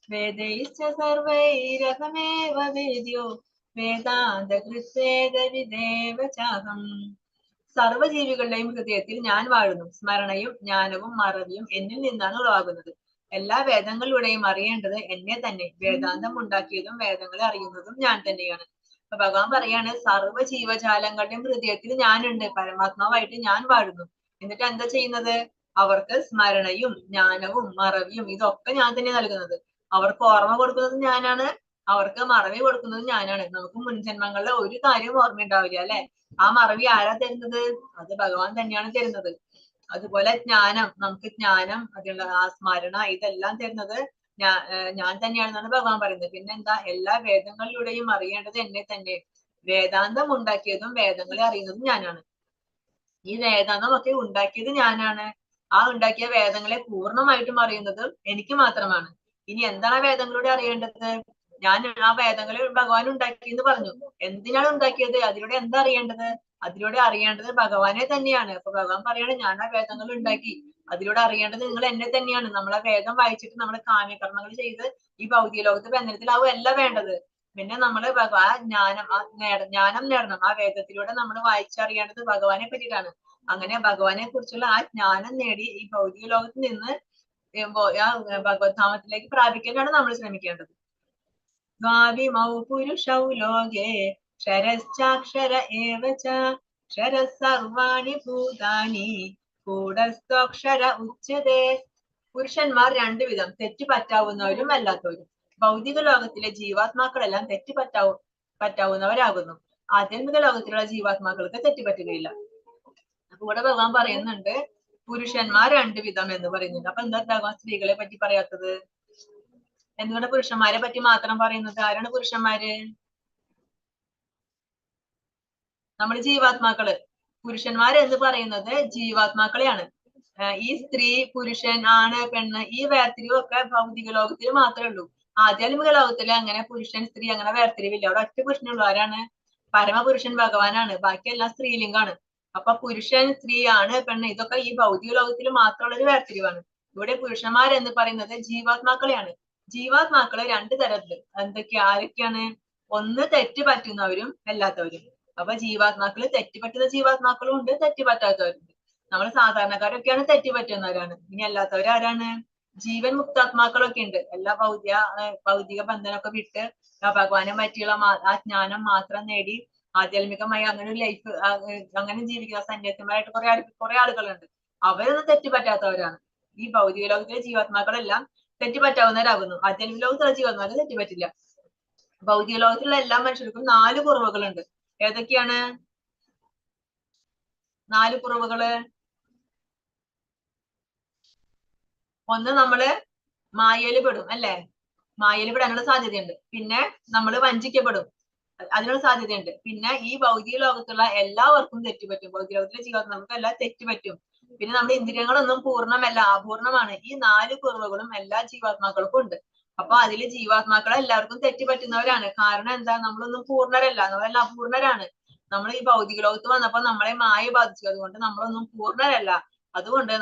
[SPEAKER 2] വേദൈശ്ച സർവൈരഹമേവ വേദ്യോ വേദാന്തകൃത്വേദവിദേവ ചാഹം. സർവ്വജീവികളുടെയും ഹൃദയത്തിൽ ഞാൻ വാഴുന്നു. സ്മരണയും ജ്ഞാനവും മറവിയും എന്നിൽ നിന്നാണ് ഉളവാകുന്നത്. എല്ലാ വേദങ്ങളിലൂടെയും അറിയേണ്ടത് എന്നെ തന്നെ. വേദാന്തം ഉണ്ടാക്കിയതും വേദങ്ങളെ അറിയുന്നതും ഞാൻ തന്നെയാണ്. അപ്പൊ ഭഗവാൻ പറയാണ്, സർവ്വ ജീവജാലങ്ങളുടെയും ഹൃദയത്തിൽ ഞാനുണ്ട്, പരമാത്മാവായിട്ട് ഞാൻ വാഴുന്നു. എന്നിട്ട് എന്താ ചെയ്യുന്നത്? അവർക്ക് സ്മരണയും ജ്ഞാനവും മറവിയും ഇതൊക്കെ ഞാൻ തന്നെ നൽകുന്നത്. അവർക്ക് ഓർമ്മ കൊടുക്കുന്നത് ഞാനാണ്, അവർക്ക് മറവി കൊടുക്കുന്നത് ഞാനാണ്. നമുക്ക് മുൻജന്മങ്ങളിലെ ഒരു കാര്യവും ഓർമ്മയുണ്ടാവില്ല അല്ലെ. ആ മറവി ആരാ തരുന്നത്? അത് ഭഗവാൻ തന്നെയാണ് തരുന്നത്. അതുപോലെ ജ്ഞാനം, നമുക്ക് ജ്ഞാനം, അതിനുള്ള ആ സ്മരണ, ഇതെല്ലാം തരുന്നത് ഞാൻ തന്നെയാണെന്നാണ് ഭഗവാൻ പറയുന്നത്. പിന്നെന്താ? എല്ലാ വേദങ്ങളിലൂടെയും അറിയേണ്ടത് എന്നെ തന്നെ. വേദാന്തം ഉണ്ടാക്കിയതും വേദങ്ങളെ അറിയുന്നതും ഞാനാണ്. ഈ വേദാന്തം ഒക്കെ ഉണ്ടാക്കിയത് ഞാനാണ്. ആ ഉണ്ടാക്കിയ വേദങ്ങളെ പൂർണ്ണമായിട്ടും അറിയുന്നതും എനിക്ക് മാത്രമാണ്. ഇനി എന്താണ് വേദങ്ങളിലൂടെ അറിയേണ്ടത്? ഞാൻ ആ വേദങ്ങളെ ഭഗവാൻ ഉണ്ടാക്കി എന്ന് പറഞ്ഞു. എന്തിനാണ് ഉണ്ടാക്കിയത്? അതിലൂടെ എന്താ അറിയേണ്ടത്? അതിലൂടെ അറിയേണ്ടത് ഭഗവാനെ തന്നെയാണ്. അപ്പൊ ഭഗവാൻ പറയാണ്, ഞാൻ ആ വേദങ്ങൾ ഉണ്ടാക്കി, അതിലൂടെ അറിയേണ്ടത് നിങ്ങൾ എന്നെ തന്നെയാണ്. നമ്മളെ വേദം വായിച്ചിട്ട് നമ്മൾ കാമ്യകർമ്മങ്ങൾ ചെയ്ത് ഈ ഭൗതിക ലോകത്ത് ബന്ധനത്തിലാവും അല്ല വേണ്ടത്. പിന്നെ നമ്മള് ജ്ഞാനം നേടണം. ആ വേദത്തിലൂടെ നമ്മൾ വായിച്ചറിയേണ്ടത് ഭഗവാനെ പറ്റിയിട്ടാണ്. അങ്ങനെ ഭഗവാനെ കുറിച്ചുള്ള ആ ജ്ഞാനം നേടി ഈ ഭൗതിക ലോകത്ത് നിന്ന് ഭഗവത്ധാമത്തിലേക്ക് പ്രാപിക്കാനാണ് നമ്മൾ ശ്രമിക്കേണ്ടത്. ദ്വാവിമൗ പുരുഷൗ ലോകേ ക്ഷരശ്ചാക്ഷര ഏവ ച ക്ഷരഃ സർവാണി ഭൂതാനി കൂടസ്ഥോക്ഷര ഉച്യതേ. പുരുഷന്മാർ 2 വിധം, തെറ്റ് പറ്റാവുന്നവരും അല്ലാത്തവരും. ഭൗതിക ലോകത്തിലെ ജീവാത്മാക്കളെല്ലാം തെറ്റ് പറ്റാവുന്നവരാകുന്നു. ആധ്യാത്മിക ലോകത്തിലുള്ള ജീവാത്മാക്കൾക്ക് തെറ്റുപറ്റുകയില്ല. അപ്പൊ ഇവിടെ ഭഗവാൻ പറയുന്നുണ്ട്, പുരുഷന്മാർ 2 വിധം എന്ന് പറയുന്നുണ്ട്. അപ്പൊ എന്താ ഭഗവാൻ സ്ത്രീകളെ പറ്റി പറയാത്തത്? എന്തുകൊണ്ട് പുരുഷന്മാരെ പറ്റി മാത്രം പറയുന്നത്? ആരാണ് പുരുഷന്മാര്? നമ്മൾ ജീവാത്മാക്കള്. പുരുഷന്മാർ എന്ന് പറയുന്നത് ജീവാത്മാക്കളെയാണ്. ഈ സ്ത്രീ, പുരുഷൻ, ആണ്, പെണ്ണ്, ഈ വേർതിരിവൊക്കെ ഭൗതിക ലോകത്തിൽ മാത്രമേ ഉള്ളൂ. ആധ്യാത്മിക ലോകത്തില് അങ്ങനെ പുരുഷൻ സ്ത്രീ അങ്ങനെ വേർതിരിവില്ല. അവിടെ ഒറ്റ പുരുഷനുള്ളൂ. ആരാണ്? പരമപുരുഷൻ ഭഗവാനാണ്. ബാക്കിയെല്ലാം സ്ത്രീലിംഗാണ്. അപ്പൊ പുരുഷൻ, സ്ത്രീ, ആണ്, പെണ്ണ് ഇതൊക്കെ ഈ ഭൗതിക ലോകത്തിൽ മാത്രമുള്ള ഒരു വേർതിരിവാണ്. ഇവിടെ പുരുഷന്മാർ എന്ന് പറയുന്നത് ജീവാത്മാക്കളെയാണ്. ജീവാത്മാക്കള് 2 തരത്തില്. ആരൊക്കെയാണ്? ഒന്ന് തെറ്റ് പറ്റുന്നവരും അല്ലാത്തവരും. അപ്പൊ ജീവാത്മാക്കള് തെറ്റ് പറ്റുന്ന ജീവാത്മാക്കളും ഉണ്ട്, തെറ്റ് പറ്റാത്തവരുണ്ട്. നമ്മൾ സാധാരണക്കാരൊക്കെയാണ് തെറ്റ് പറ്റുന്നവരാണ്. ഇനി അല്ലാത്തവർ ആരാണ്? ജീവൻ മുക്താത്മാക്കളൊക്കെ ഉണ്ട്. എല്ലാ ഭൗതിക ബന്ധനമൊക്കെ വിട്ട് ഭഗവാനെ പറ്റിയുള്ള ആ ജ്ഞാനം മാത്രം നേടി ആധ്യാത്മികമായി അങ്ങനെ ഒരു ലൈഫ് അങ്ങനെ ജീവിക്കുന്ന സന്യാസിമാരായിട്ട് കുറെ ആളുകളുണ്ട്. അവരൊന്നും തെറ്റ് പറ്റാത്തവരാണ്. ഈ ഭൗതിക ലോകത്തിലെ ജീവാത്മാക്കളെല്ലാം തെറ്റ് പറ്റാവുന്നവരാകുന്നു. ആധ്യാത്മിക ലോകത്തുള്ള ജീവാത്മാക്കൾ തെറ്റ് പറ്റില്ല. ഭൗതിക ലോകത്തിലുള്ള എല്ലാ മനുഷ്യർക്കും 4 കുറവുകളുണ്ട്. ഏതൊക്കെയാണ് 4 കുറവുകള്? ഒന്ന്, നമ്മള് മായയില് പെടും അല്ലെ? മായയില് പെടാനുള്ള സാധ്യതയുണ്ട്. പിന്നെ നമ്മള് വഞ്ചിക്കപ്പെടും, അതിനുള്ള സാധ്യതയുണ്ട്. പിന്നെ ഈ ഭൗതിക ലോകത്തുള്ള എല്ലാവർക്കും തെറ്റുപറ്റും. ഭൗതിക ലോകത്തിലെ ജീവാത്മാക്കൾക്ക് എല്ലാം തെറ്റുപറ്റും. പിന്നെ നമ്മുടെ ഇന്ദ്രിയങ്ങളൊന്നും പൂർണ്ണമല്ല, അപൂർണമാണ്. ഈ 4 കുറവുകളും എല്ലാ ജീവാത്മാക്കൾക്കും ഉണ്ട്. അപ്പൊ അതില് ജീവാത്മാക്കളെ എല്ലാവർക്കും തെറ്റുപറ്റുന്നവരാണ്. കാരണം എന്താ? നമ്മളൊന്നും പൂർണ്ണരല്ല, നമ്മളെല്ലാം അപൂർണരാണ്. നമ്മൾ ഈ ഭൗതിക ലോകത്ത് വന്നപ്പോ നമ്മളെ മായ ബാധിച്ചു. അതുകൊണ്ട് നമ്മളൊന്നും പൂർണ്ണരല്ല. അതുകൊണ്ട്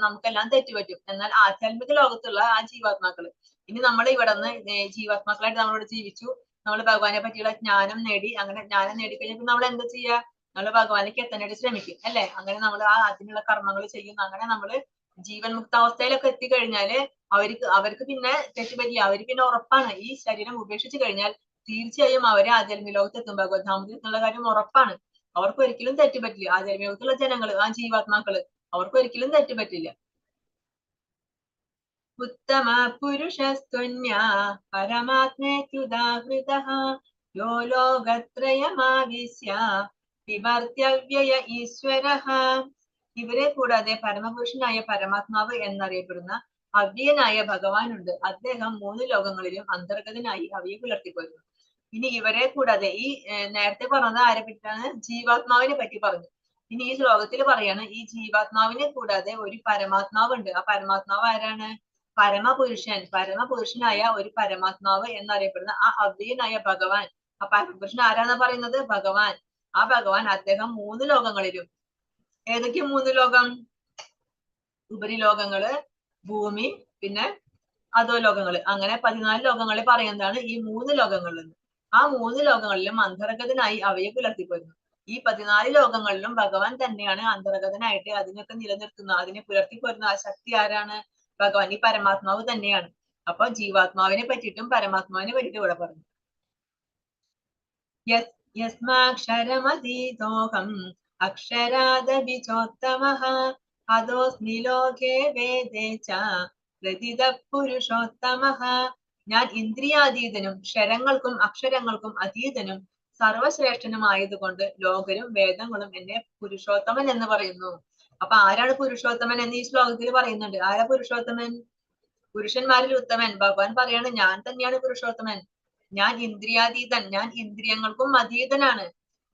[SPEAKER 2] നമുക്കെല്ലാം തെറ്റുപറ്റും. എന്നാൽ ആധ്യാത്മിക ലോകത്തുള്ള ആ ജീവാത്മാക്കള്, ഇനി നമ്മൾ ഇവിടെ നിന്ന് ജീവാത്മാക്കളായിട്ട് നമ്മളിവിടെ ജീവിച്ചു, നമ്മൾ ഭഗവാനെ പറ്റിയുള്ള ജ്ഞാനം നേടി. അങ്ങനെ ജ്ഞാനം നേടിക്കഴിഞ്ഞപ്പോൾ നമ്മൾ എന്താ ചെയ്യുക? നമ്മൾ ഭഗവാനിലേക്ക് എത്താനായിട്ട് ശ്രമിക്കും അല്ലെ? അങ്ങനെ നമ്മൾ അതിനുള്ള കർമ്മങ്ങൾ ചെയ്യും. അങ്ങനെ നമ്മള് ജീവൻ മുക്താവസ്ഥയിലൊക്കെ എത്തിക്കഴിഞ്ഞാല് അവർക്ക് പിന്നെ തെറ്റുപറ്റില്ല. അവര് പിന്നെ ഉറപ്പാണ്, ഈ ശരീരം ഉപേക്ഷിച്ചു കഴിഞ്ഞാൽ തീർച്ചയായും അവരെ ആധ്യാത്മിക ലോകത്ത് എത്തും. ഭഗവത്ധാമത്തിൽ എത്തുന്നുള്ള കാര്യം ഉറപ്പാണ്. അവർക്ക് ഒരിക്കലും തെറ്റുപറ്റില്ല. ആധ്യാത്മിക ലോകത്തുള്ള ജനങ്ങള്, ആ ജീവാത്മാക്കള്, അവർക്ക് ഒരിക്കലും തെറ്റുപറ്റില്ല. ഉത്തമ പുരുഷസ്തുന്യാ പരമാത്മേത്യുദാഹൃതഃ യോ ലോകത്രയമാവിശ്യ വിവർത്യവ്യയ ഈശ്വരഃ. ഇവരെ കൂടാതെ പരമപുരുഷനായ പരമാത്മാവ് എന്നറിയപ്പെടുന്ന അവ്യയനായ ഭഗവാനുണ്ട്. അദ്ദേഹം 3 ലോകങ്ങളിലും അന്തർഗതനായി അവയെ പുലർത്തിപ്പോരുന്നു. ഇനി ഇവരെ കൂടാതെ ഈ നേരത്തെ പറഞ്ഞത് ആരെ പറ്റിയാണ്? ജീവാത്മാവിനെ പറ്റി പറഞ്ഞു. ഇനി ഈ ശ്ലോകത്തിൽ പറയാണ്, ഈ ജീവാത്മാവിനെ കൂടാതെ ഒരു പരമാത്മാവുണ്ട്. ആ പരമാത്മാവ് ആരാണ്? പരമപുരുഷനായ ഒരു പരമാത്മാവ് എന്നറിയപ്പെടുന്ന ആ അവ്യയനായ ഭഗവാൻ. ആ പരമപുരുഷൻ ആരാന്ന് പറയുന്നത്? ഭഗവാൻ. ആ ഭഗവാൻ അദ്ദേഹം 3 ലോകങ്ങളിലും. ഏതൊക്കെ 3 ലോകം? ഉപരിലോകങ്ങള്, ഭൂമി, പിന്നെ അധോലോകങ്ങള്, അങ്ങനെ 14 ലോകങ്ങളെ പറയുന്നതാണ് ഈ 3 ലോകങ്ങളിൽ. ആ 3 ലോകങ്ങളിലും അന്തർഗതനായി അവയെ പുലർത്തിപ്പോരുന്നു. ഈ 14 ലോകങ്ങളിലും ഭഗവാൻ തന്നെയാണ് അന്തർഗതനായിട്ട് അതിനൊക്കെ നിലനിർത്തുന്ന, അതിനെ പുലർത്തിപ്പോരുന്ന ആ ശക്തി ആരാണ്? ഭഗവാൻ, ഈ പരമാത്മാവ് തന്നെയാണ്. അപ്പൊ ജീവാത്മാവിനെ പറ്റിയിട്ടും പരമാത്മാവിനെ പറ്റിയിട്ടും ഇവിടെ പറഞ്ഞു. യസ്മാക്ഷരമതീതോഹം അക്ഷരാദപിചോത്തമഃ അദോസ്മി ലോകേ വേദേ ച പ്രതിതഃ പുരുഷോത്തമഃ. ഞാൻ ഇന്ദ്രിയാതീതനും ക്ഷരങ്ങൾക്കും അക്ഷരങ്ങൾക്കും അതീതനും സർവശ്രേഷ്ഠനുമായതുകൊണ്ട് ലോകരും വേദങ്ങളും എന്നെ പുരുഷോത്തമൻ എന്ന് പറയുന്നു. അപ്പൊ ആരാണ് പുരുഷോത്തമൻ എന്ന് ഈ ശ്ലോകത്തിൽ പറയുന്നുണ്ട്. ആരാ പുരുഷോത്തമൻ? പുരുഷന്മാരിൽ ഉത്തമൻ. ഭഗവാൻ പറയാണ്, ഞാൻ തന്നെയാണ് പുരുഷോത്തമൻ. ഞാൻ ഇന്ദ്രിയാതീതൻ, ഞാൻ ഇന്ദ്രിയങ്ങൾക്കും അതീതനാണ്.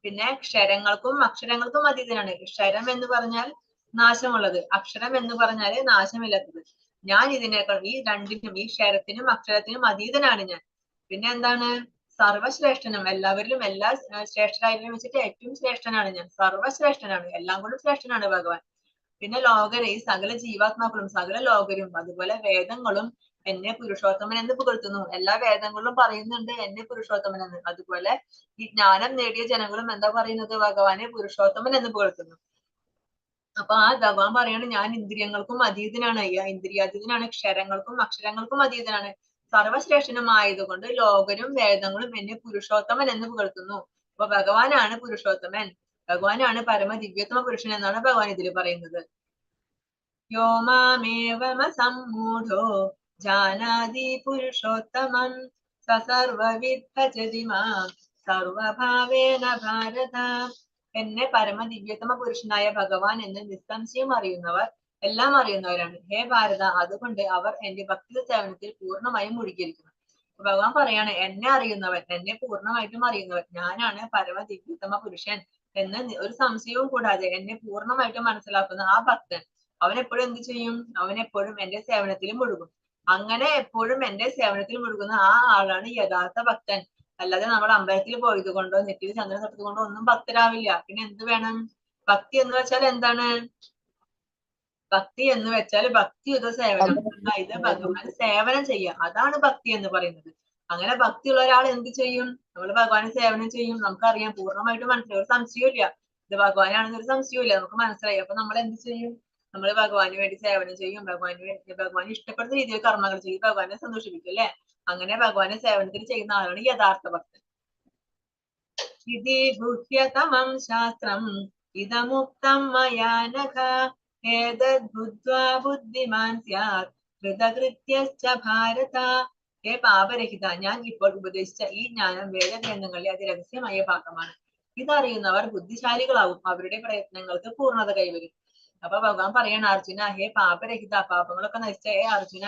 [SPEAKER 2] പിന്നെ ക്ഷരങ്ങൾക്കും അക്ഷരങ്ങൾക്കും അതീതനാണ്. ക്ഷരം എന്ന് പറഞ്ഞാൽ നാശമുള്ളത്, അക്ഷരം എന്ന് പറഞ്ഞാല് നാശമില്ലാത്തത്. ഞാൻ ഇതിനേക്കാൾ ഈ രണ്ടിനും, ഈ ക്ഷരത്തിനും അക്ഷരത്തിനും അതീതനാണ് ഞാൻ. പിന്നെ എന്താണ്? സർവശ്രേഷ്ഠനും, എല്ലാവരിലും എല്ലാ ശ്രേഷ്ഠരായവരും വെച്ചിട്ട് ഏറ്റവും ശ്രേഷ്ഠനാണ് ഞാൻ. സർവശ്രേഷ്ഠനാണ്, എല്ലാം കൊണ്ടും ശ്രേഷ്ഠനാണ് ഭഗവാൻ. പിന്നെ ലോകരെ, ഈ സകല ജീവാത്മാക്കളും സകല ലോകരും അതുപോലെ വേദങ്ങളും എന്നെ പുരുഷോത്തമൻ എന്ന് പുകഴ്ത്തുന്നു. എല്ലാ വേദങ്ങളിലും പറയുന്നുണ്ട് എന്നെ പുരുഷോത്തമൻ എന്ന്. അതുപോലെ ഈ ജ്ഞാനം നേടിയ ജനങ്ങളും എന്താ പറയുന്നത്? ഭഗവാനെ പുരുഷോത്തമൻ എന്ന് പുകഴ്ത്തുന്നു. അപ്പൊ ആ ഭഗവാൻ പറയാണ്, ഞാൻ ഇന്ദ്രിയങ്ങൾക്കും അതീതനാണ്, ഇന്ദ്രിയാതീതനാണ്, ക്ഷരങ്ങൾക്കും അക്ഷരങ്ങൾക്കും അതീതനാണ്, സർവശ്രേഷ്ഠനുമായതുകൊണ്ട് ലോകരും വേദങ്ങളും എന്നെ പുരുഷോത്തമൻ എന്ന് പുകഴ്ത്തുന്നു. അപ്പൊ ഭഗവാനാണ് പുരുഷോത്തമൻ, ഭഗവാനാണ് പരമ ദിവ്യോത്തമ പുരുഷൻ എന്നാണ് ഭഗവാൻ ഇതിൽ പറയുന്നത്. യോ മാമേവമസമ്മൂഢോ ജാനാതി പുരുഷോത്തമം സ സർവവിദ് ഭജതി മാം സർവഭാവേന ഭാരത. എന്നെ പരമ ദിവ്യോത്തമ പുരുഷനായ ഭഗവാൻ എന്ന് നിസ്സംശയം അറിയുന്നവർ എല്ലാം അറിയുന്നവരാണ്. ഹേ ഭാരത, അതുകൊണ്ട് അവർ എന്റെ ഭക്തി സേവനത്തിൽ പൂർണ്ണമായും മുഴുകിയിരിക്കുന്നു. ഭഗവാൻ പറയാണ്, എന്നെ അറിയുന്നവൻ, എന്നെ പൂർണ്ണമായിട്ടും അറിയുന്നവൻ, ഞാനാണ് പരമ ദിവ്യോത്തമ പുരുഷൻ എന്ന് ഒരു സംശയവും കൂടാതെ എന്നെ പൂർണ്ണമായിട്ടും മനസ്സിലാക്കുന്ന ആ ഭക്തൻ, അവൻ എപ്പോഴും എന്ത് ചെയ്യും? അവൻ എപ്പോഴും എന്റെ സേവനത്തിൽ മുഴുകും. അങ്ങനെ എപ്പോഴും എന്റെ സേവനത്തിൽ മുഴുകുന്ന ആ ആളാണ് യഥാർത്ഥ ഭക്തൻ. അല്ലാതെ നമ്മൾ അമ്പലത്തിൽ പോയത് കൊണ്ടോ നെറ്റിയിൽ ചന്ദ്രൻ തൊട്ടത് കൊണ്ടോ ഒന്നും ഭക്തരാവില്ല. പിന്നെ എന്ത് വേണം? ഭക്തി എന്ന് വെച്ചാൽ എന്താണ്? ഭക്തി എന്ന് വെച്ചാൽ ഭക്തിയുത സേവനം. അതായത് ഭഗവാൻ സേവനം ചെയ്യുക, അതാണ് ഭക്തി എന്ന് പറയുന്നത്. അങ്ങനെ ഭക്തിയുള്ള ഒരാൾ എന്ത് ചെയ്യും? നമ്മൾ ഭഗവാനെ സേവനം ചെയ്യും. നമുക്കറിയാം, പൂർണ്ണമായിട്ട് മനസ്സിലായി, ഒരു സംശയമില്ല, ഇത് ഭഗവാനാണെന്ന് ഒരു സംശയമില്ല, നമുക്ക് മനസ്സിലായി. അപ്പൊ നമ്മൾ എന്ത് ചെയ്യും? നമ്മൾ ഭഗവാന് വേണ്ടി സേവനം ചെയ്യും, ഭഗവാന് ഇഷ്ടപ്പെടുന്ന രീതിയിൽ കർമ്മങ്ങൾ ചെയ്യും, ഭഗവാനെ സന്തോഷിപ്പിക്കും അല്ലെ? അങ്ങനെ ഭഗവാനെ സേവനത്തിൽ ചെയ്യുന്ന ആളാണ് യഥാർത്ഥ ഭക്തൻ. ഇതി ഗുഹ്യതമം ശാസ്ത്രം ഇദമുക്തം മയാ നഘ ഏതദ്ബുദ്ധ്വാ ബുദ്ധിമാൻ സ്യാത് കൃതകൃത്യശ്ച ഭാരത. ഹേ പാപരഹിത, ഞാൻ ഇപ്പോൾ ഉപദേശിച്ച ഈ ജ്ഞാനം വേദഗ്രന്ഥങ്ങളിലെ അതിരഹസ്യമായ ഭാഗമാണ്. ഇതറിയുന്നവർ ബുദ്ധിശാലികളാവും, അവരുടെ പ്രയത്നങ്ങൾക്ക് പൂർണ്ണത കൈവരും. അപ്പൊ ഭഗവാൻ പറയണ, അർജുന, ഹേ പാപരഹിത, പാപങ്ങളൊക്കെ നശിച്ച ഹേ അർജുന,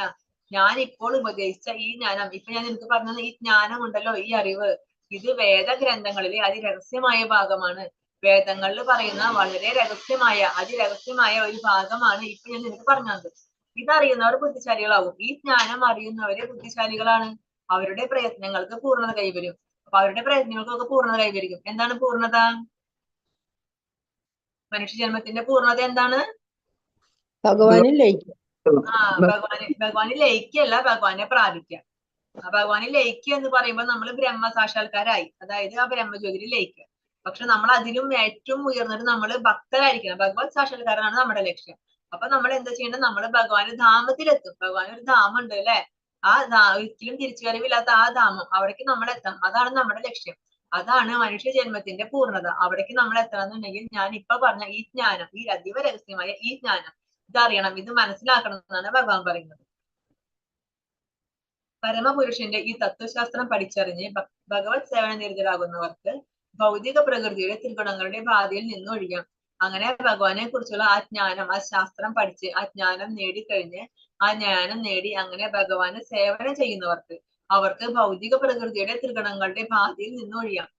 [SPEAKER 2] ഞാൻ ഇപ്പോൾ ഉപദേശിച്ച ഈ ജ്ഞാനം, ഇപ്പൊ ഞാൻ നിനക്ക് പറഞ്ഞത് ഈ ജ്ഞാനം ഉണ്ടല്ലോ, ഈ അറിവ്, ഇത് വേദഗ്രന്ഥങ്ങളിലെ അതിരഹസ്യമായ ഭാഗമാണ്. വേദങ്ങളിൽ പറയുന്ന വളരെ രഹസ്യമായ, അതിരഹസ്യമായ ഒരു ഭാഗമാണ് ഇപ്പൊ ഞാൻ നിനക്ക് പറഞ്ഞത്. ഇതറിയുന്നവർ ബുദ്ധിശാലികളാവും. ഈ ജ്ഞാനം അറിയുന്നവരെ ബുദ്ധിശാലികളാണ്, അവരുടെ പ്രയത്നങ്ങൾക്ക് പൂർണ്ണത കൈവരും. അപ്പൊ അവരുടെ പ്രയത്നങ്ങൾക്കൊക്കെ പൂർണ്ണത കൈവരിക്കും. എന്താണ് പൂർണ്ണത? മനുഷ്യജന്മത്തിന്റെ പൂർണ്ണത എന്താണ്?
[SPEAKER 3] ഭഗവാനിൽ ലയിക്കുക.
[SPEAKER 2] ഭഗവാനിൽ ലയിക്കല്ല, ഭഗവാനെ പ്രാപിക്കുക. ഭഗവാനിൽ ലയിക്കുക എന്ന് പറയുമ്പോൾ നമ്മൾ ബ്രഹ്മസാക്ഷാത്കാരായി, അതായത് ആ ബ്രഹ്മജ്യോതിയിൽ ലയിക്കുക. പക്ഷെ നമ്മൾ അതിലും ഏറ്റവും ഉയർന്നിട്ട് നമ്മൾ ഭക്തരായിരിക്കണം. ഭഗവത് സാക്ഷാത്കാരനാണ് നമ്മുടെ ലക്ഷ്യം. അപ്പൊ നമ്മൾ എന്താ ചെയ്യേണ്ടത്? നമ്മൾ ഭഗവാന് ധാമത്തിലെത്തും. ഭഗവാൻ ഒരു ധാമം ഉണ്ട് അല്ലെ? ആ ഒരിക്കലും തിരിച്ചുവരവില്ലാത്ത ആ ധാമം, അവിടേക്ക് നമ്മൾ എത്തണം. അതാണ് നമ്മുടെ ലക്ഷ്യം. അതാണ് മനുഷ്യ ജന്മത്തിന്റെ പൂർണ്ണത. അവിടേക്ക് നമ്മൾ എത്തണം എന്നുണ്ടെങ്കിൽ ഞാൻ ഇപ്പൊ പറഞ്ഞ ഈ ജ്ഞാനം, ഈ അതീവ രഹസ്യമായ ഈ ജ്ഞാനം, ഇതറിയണം, ഇത് മനസ്സിലാക്കണം എന്നാണ് ഭഗവാൻ പറയുന്നത്. പരമപുരുഷന്റെ ഈ തത്വശാസ്ത്രം പഠിച്ചറിഞ്ഞ് ഭഗവത് സേവന നിരതരാകുന്നവർക്ക് ഭൗതിക പ്രകൃതിയുടെ ത്രിഗുണങ്ങളുടെ ബാധയിൽ നിന്ന് ഒഴിയാം. അങ്ങനെ ഭഗവാനെ കുറിച്ചുള്ള ആ ജ്ഞാനം, ആ ശാസ്ത്രം പഠിച്ച് ആ ജ്ഞാനം നേടിക്കഴിഞ്ഞ് ആ ജ്ഞാനം നേടി അങ്ങനെ ഭഗവാന് സേവനം ചെയ്യുന്നവർക്ക് അവർക്ക് ഭൗതിക പ്രകൃതിയുടെ ത്രിഗുണങ്ങളുടെ ബാധയിൽ നിന്ന് ഒഴിയാം.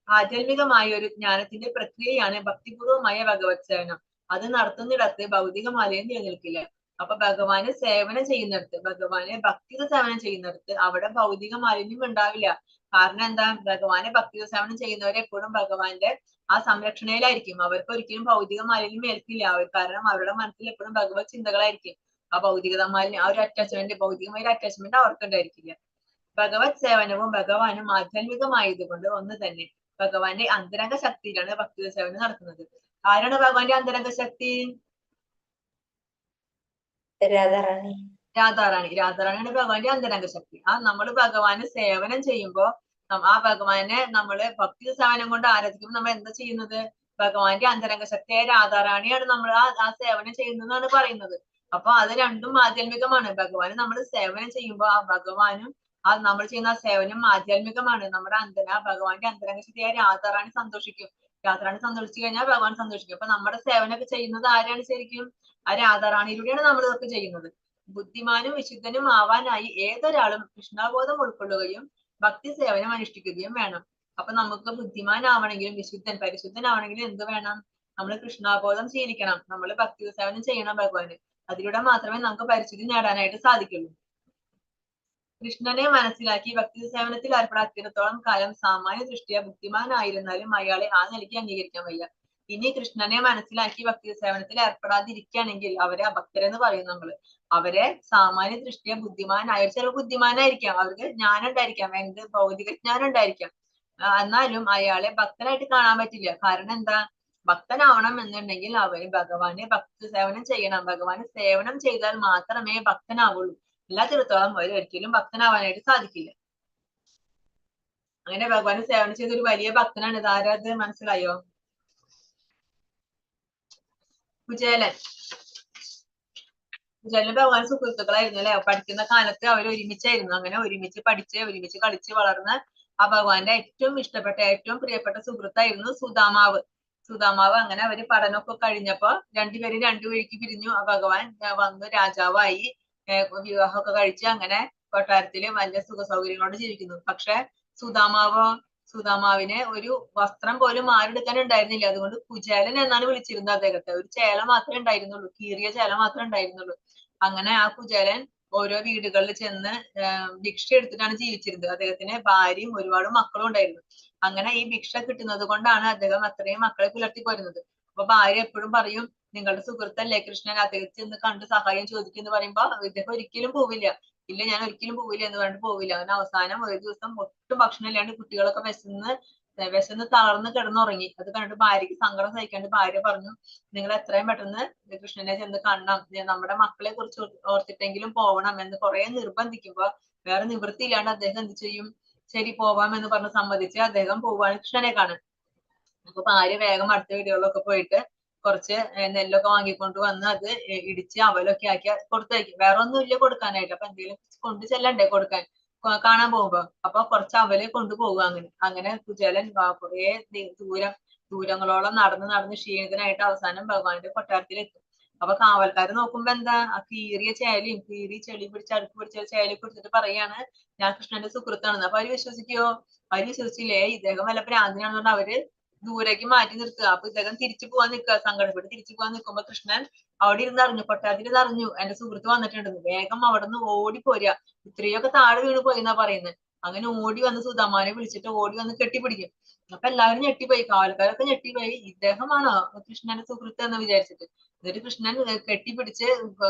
[SPEAKER 2] ആധ്യാത്മികമായ ഒരു ജ്ഞാനത്തിന്റെ പ്രക്രിയയാണ് ഭക്തിപൂർവമായ ഭഗവത് സേവനം. അത് നടത്തുന്നിടത്ത് ഭൗതിക മാലയം നിലനിൽക്കില്ല. അപ്പൊ ഭഗവാന് സേവനം ചെയ്യുന്നിടത്ത്, ഭഗവാനെ ഭക്തിയുടെ സേവനം ചെയ്യുന്നിടത്ത് അവിടെ ഭൗതിക മാലിന്യം ഉണ്ടാവില്ല. കാരണം എന്താ? ഭഗവാനെ ഭക്തിയുടെ സേവനം ചെയ്യുന്നവരെ എപ്പോഴും ഭഗവാന്റെ ആ സംരക്ഷണയിലായിരിക്കും. അവർക്ക് ഒരിക്കലും ഭൗതിക മാലിന്യം ഏൽക്കില്ല. കാരണം അവരുടെ മനസ്സിൽ എപ്പോഴും ഭഗവത് ചിന്തകളായിരിക്കും. ആ ഭൗതികത മാലിന്യം, ആ ഒരു അറ്റാച്ച്മെന്റ്, ഭൗതികമായ ഒരു അറ്റാച്ച്മെന്റ് അവർക്കുണ്ടായിരിക്കില്ല. ഭഗവത് സേവനവും ഭഗവാനും ആധ്യാത്മികമായതുകൊണ്ട് ഒന്ന് തന്നെ. ഭഗവാന്റെ അന്തരംഗ ശക്തിയിലാണ് ഭക്തിയുടെ സേവനം നടക്കുന്നത്. ആരാണ് ഭഗവാന്റെ അന്തരംഗ ശക്തി?
[SPEAKER 1] രാധാറാണി.
[SPEAKER 2] രാധാറാണിയാണ് ഭഗവാന്റെ അന്തരംഗ ശക്തി. ആ നമ്മൾ ഭഗവാന് സേവനം ചെയ്യുമ്പോ ആ ഭഗവാനെ നമ്മള് ഭക്തി സേവനം കൊണ്ട് ആരാധിക്കുമ്പോൾ നമ്മൾ എന്താ ചെയ്യുന്നത്? ഭഗവാന്റെ അന്തരംഗ ശക്തിയായ രാധാറാണിയാണ് നമ്മൾ ആ സേവനം ചെയ്യുന്നതെന്നാണ് പറയുന്നത്. അപ്പൊ അത് രണ്ടും ആധ്യാത്മികമാണ്. ഭഗവാന് നമ്മൾ സേവനം ചെയ്യുമ്പോൾ ആ ഭഗവാനും ആ നമ്മൾ ചെയ്യുന്ന സേവനം ആധ്യാത്മികമാണ്. നമ്മുടെ ഭഗവാന്റെ അന്തരംഗ ശക്തിയായ രാധാറാണി സന്തോഷിക്കും. രാധാറാണി സന്തോഷിച്ചു കഴിഞ്ഞാൽ ഭഗവാൻ സന്തോഷിക്കും. അപ്പൊ നമ്മുടെ സേവനമൊക്കെ ചെയ്യുന്നത് ആരാണ് ശരിക്കും? ആ രാധാറാണിയിലൂടെയാണ് നമ്മൾ ഇതൊക്കെ ചെയ്യുന്നത്. ബുദ്ധിമാനും വിശുദ്ധനും ആവാനായി ഏതൊരാളും കൃഷ്ണബോധം ഉൾക്കൊള്ളുകയും ഭക്തി സേവനം അനുഷ്ഠിക്കുകയും വേണം. അപ്പൊ നമുക്ക് ബുദ്ധിമാനാവണമെങ്കിലും പരിശുദ്ധനാവണമെങ്കിലും എന്ത് വേണം? നമ്മൾ കൃഷ്ണബോധം ശീലിക്കണം. നമ്മൾ ഭക്തി സേവനം ചെയ്യണം ഭഗവാന്. അതിലൂടെ മാത്രമേ നമുക്ക് പരിശുദ്ധി നേടാനായിട്ട് സാധിക്കുള്ളൂ. കൃഷ്ണനെ മനസ്സിലാക്കി ഭക്തി സേവനത്തിൽ ഏർപ്പെടാത്തിടത്തോളം കാലം സാമാന്യ ദൃഷ്ടിയ ബുദ്ധിമാനായിരുന്നാലും അയാളെ ആ നിലയ്ക്ക് അംഗീകരിക്കാൻ വയ്യ. ഇനി കൃഷ്ണനെ മനസ്സിലാക്കി ഭക്തി സേവനത്തിൽ ഏർപ്പെടാതിരിക്കുകയാണെങ്കിൽ അവരെ അഭക്തരെന്ന് പറയും നമ്മള്. അവരെ സാമാന്യ ദൃഷ്ടിയ ബുദ്ധിമാനായ, ചില ബുദ്ധിമാനായിരിക്കാം, അവർക്ക് ജ്ഞാനം ഉണ്ടായിരിക്കാം, എന്ത് ഭൗതിക ജ്ഞാനം ഉണ്ടായിരിക്കാം, എന്നാലും അയാളെ ഭക്തനായിട്ട് കാണാൻ പറ്റില്ല. കാരണം എന്താ? ഭക്തനാവണം എന്നുണ്ടെങ്കിൽ അവര് ഭഗവാനെ ഭക്തി സേവനം ചെയ്യണം. ഭഗവാന് സേവനം ചെയ്താൽ മാത്രമേ ഭക്തനാവുള്ളൂ. അല്ലാത്തിടത്തോളം അവർ ഒരിക്കലും ഭക്തനാവാനായിട്ട് സാധിക്കില്ല. അങ്ങനെ ഭഗവാന് സേവനം ചെയ്ത ഒരു വലിയ ഭക്തനാണ്. ഇതാരത് മനസ്സിലായോ? കുചേലൻ. ഭഗവാൻ സുഹൃത്തുക്കളായിരുന്നു അല്ലെ? പഠിക്കുന്ന കാലത്ത് അവർ ഒരുമിച്ചായിരുന്നു. അങ്ങനെ ഒരുമിച്ച് പഠിച്ച് ഒരുമിച്ച് കളിച്ച് വളർന്ന് ആ ഭഗവാന്റെ ഏറ്റവും ഇഷ്ടപ്പെട്ട ഏറ്റവും പ്രിയപ്പെട്ട സുഹൃത്തായിരുന്നു സുദാമാവ്. അങ്ങനെ അവര് പഠനമൊക്കെ കഴിഞ്ഞപ്പോ രണ്ടുപേരും രണ്ടു വഴിക്ക് പിരിഞ്ഞു. ആ ഭഗവാൻ വന്ന് രാജാവായി, വിവാഹമൊക്കെ കഴിച്ച് അങ്ങനെ കൊട്ടാരത്തില് വലിയ സുഖ സൗകര്യങ്ങളോട് ജീവിക്കുന്നു. പക്ഷെ സുദാമാവിന് ഒരു വസ്ത്രം പോലും മാറെടുക്കാൻ ഉണ്ടായിരുന്നില്ല. അതുകൊണ്ട് കുചേലൻ എന്നാണ് വിളിച്ചിരുന്നത് അദ്ദേഹത്തെ. ഒരു ചേല മാത്രമേ ഉണ്ടായിരുന്നുള്ളൂ, കീറിയ ചേല മാത്രമേ ഉണ്ടായിരുന്നുള്ളൂ. അങ്ങനെ ആ കുചേലൻ ഓരോ വീടുകളിൽ ചെന്ന് ഭിക്ഷ എടുത്തിട്ടാണ് ജീവിച്ചിരുന്നത്. അദ്ദേഹത്തിന് ഭാര്യയും ഒരുപാട് മക്കളും ഉണ്ടായിരുന്നു. അങ്ങനെ ഈ ഭിക്ഷ കിട്ടുന്നത് കൊണ്ടാണ് അദ്ദേഹം അത്രയും മക്കളെ പുലർത്തി പോരുന്നത്. അപ്പൊ ഭാര്യ എപ്പോഴും പറയും, നിങ്ങളുടെ സുഹൃത്തല്ലേ കൃഷ്ണൻ, അദ്ദേഹത്തെ ചെന്ന് കണ്ട് സഹായം ചോദിക്കുന്നു പറയുമ്പോ ഇദ്ദേഹം ഒരിക്കലും പോവില്ല. ഇല്ല ഞാൻ ഒരിക്കലും പോവില്ല എന്ന് പറഞ്ഞിട്ട് പോവില്ല. അവൻ അവസാനം ഒരു ദിവസം ഒട്ടും ഭക്ഷണം ഇല്ലാണ്ട് കുട്ടികളൊക്കെ വിശന്ന് തളർന്ന് കിടന്നുറങ്ങി. അത് കണ്ടിട്ട് ഭാര്യക്ക് സങ്കടം സഹിക്കാണ്ട് ഭാര്യ പറഞ്ഞു, നിങ്ങൾ എത്രയും പെട്ടെന്ന് കൃഷ്ണനെ ചെന്ന് കാണണം, നമ്മുടെ മക്കളെ കുറിച്ച് ഓർത്തിട്ടെങ്കിലും പോകണം എന്ന് കുറെ നിർബന്ധിക്കുമ്പോ വേറെ നിവൃത്തിയില്ലാണ്ട് അദ്ദേഹം എന്ത് ചെയ്യും, ശരി പോവാം എന്ന് പറഞ്ഞ് സമ്മതിച്ച് അദ്ദേഹം പോവാണ് കൃഷ്ണനെ കാണാൻ. അപ്പൊ ഭാര്യ വേഗം അടുത്ത വീടുകളിലൊക്കെ പോയിട്ട് കുറച്ച് നെല്ലൊക്കെ വാങ്ങിക്കൊണ്ട് വന്ന് അത് ഇടിച്ച് അവലൊക്കെ ആക്കി കൊടുത്തയക്കും. വേറെ ഒന്നും ഇല്ല കൊടുക്കാനായിട്ട്. അപ്പൊ എന്തെങ്കിലും കൊണ്ടു ചെല്ലണ്ടേ കൊടുക്കാൻ കാണാൻ പോകുമ്പോ. അപ്പൊ കുറച്ച് അവല് കൊണ്ടുപോകുക. അങ്ങനെ കുചേലൻ കുറേ ദൂരങ്ങളോളം നടന്ന് ക്ഷീണിതനായിട്ട് അവസാനം ഭഗവാന്റെ കൊട്ടാരത്തിലെത്തും. അപ്പൊ കാവൽക്കാര് നോക്കുമ്പോ എന്താ, ആ കീറിയ ചേലയും ചെളി പിടിച്ച് അടുപ്പ് പിടിച്ച ചേലി പിടിച്ചിട്ട് പറയാണ് ഞാൻ കൃഷ്ണന്റെ സുഹൃത്താണെന്ന്. അപ്പൊ അവര് വിശ്വസിക്കുവോ? അവര് വിശ്വസിച്ചില്ലേ? ഇദ്ദേഹം വല്ല ഭ്രാന്തനാണെന്നുകൊണ്ട് അവര് ദൂരേക്ക് മാറ്റി നിർത്തുക. അപ്പൊ ഇദ്ദേഹം തിരിച്ചു പോകാൻ നിൽക്കുക. സങ്കടപ്പെട്ട് തിരിച്ചു പോകാൻ നിൽക്കുമ്പോ കൃഷ്ണൻ അവിടെ ഇരുന്ന് അറിഞ്ഞു, കൊട്ടാരത്തിൽ ഇത് അറിഞ്ഞു എന്റെ സുഹൃത്ത് വന്നിട്ടുണ്ടെന്ന്. വേഗം അവിടെ നിന്ന് ഓടി പോരുക. ഇത്രയൊക്കെ താഴെ വീണ് പോയി എന്നാ പറയുന്നത്. അങ്ങനെ ഓടി വന്ന് സുധാമാനെ വിളിച്ചിട്ട് ഓടി വന്ന് കെട്ടിപ്പിടിക്കും. അപ്പൊ എല്ലാവരും ഞെട്ടിപ്പോയി, കാവൽക്കാരൊക്കെ ഞെട്ടിപ്പോയി. ഇദ്ദേഹമാണോ കൃഷ്ണന്റെ സുഹൃത്ത് എന്ന് വിചാരിച്ചിട്ട്. എന്നിട്ട് കൃഷ്ണൻ കെട്ടിപ്പിടിച്ച്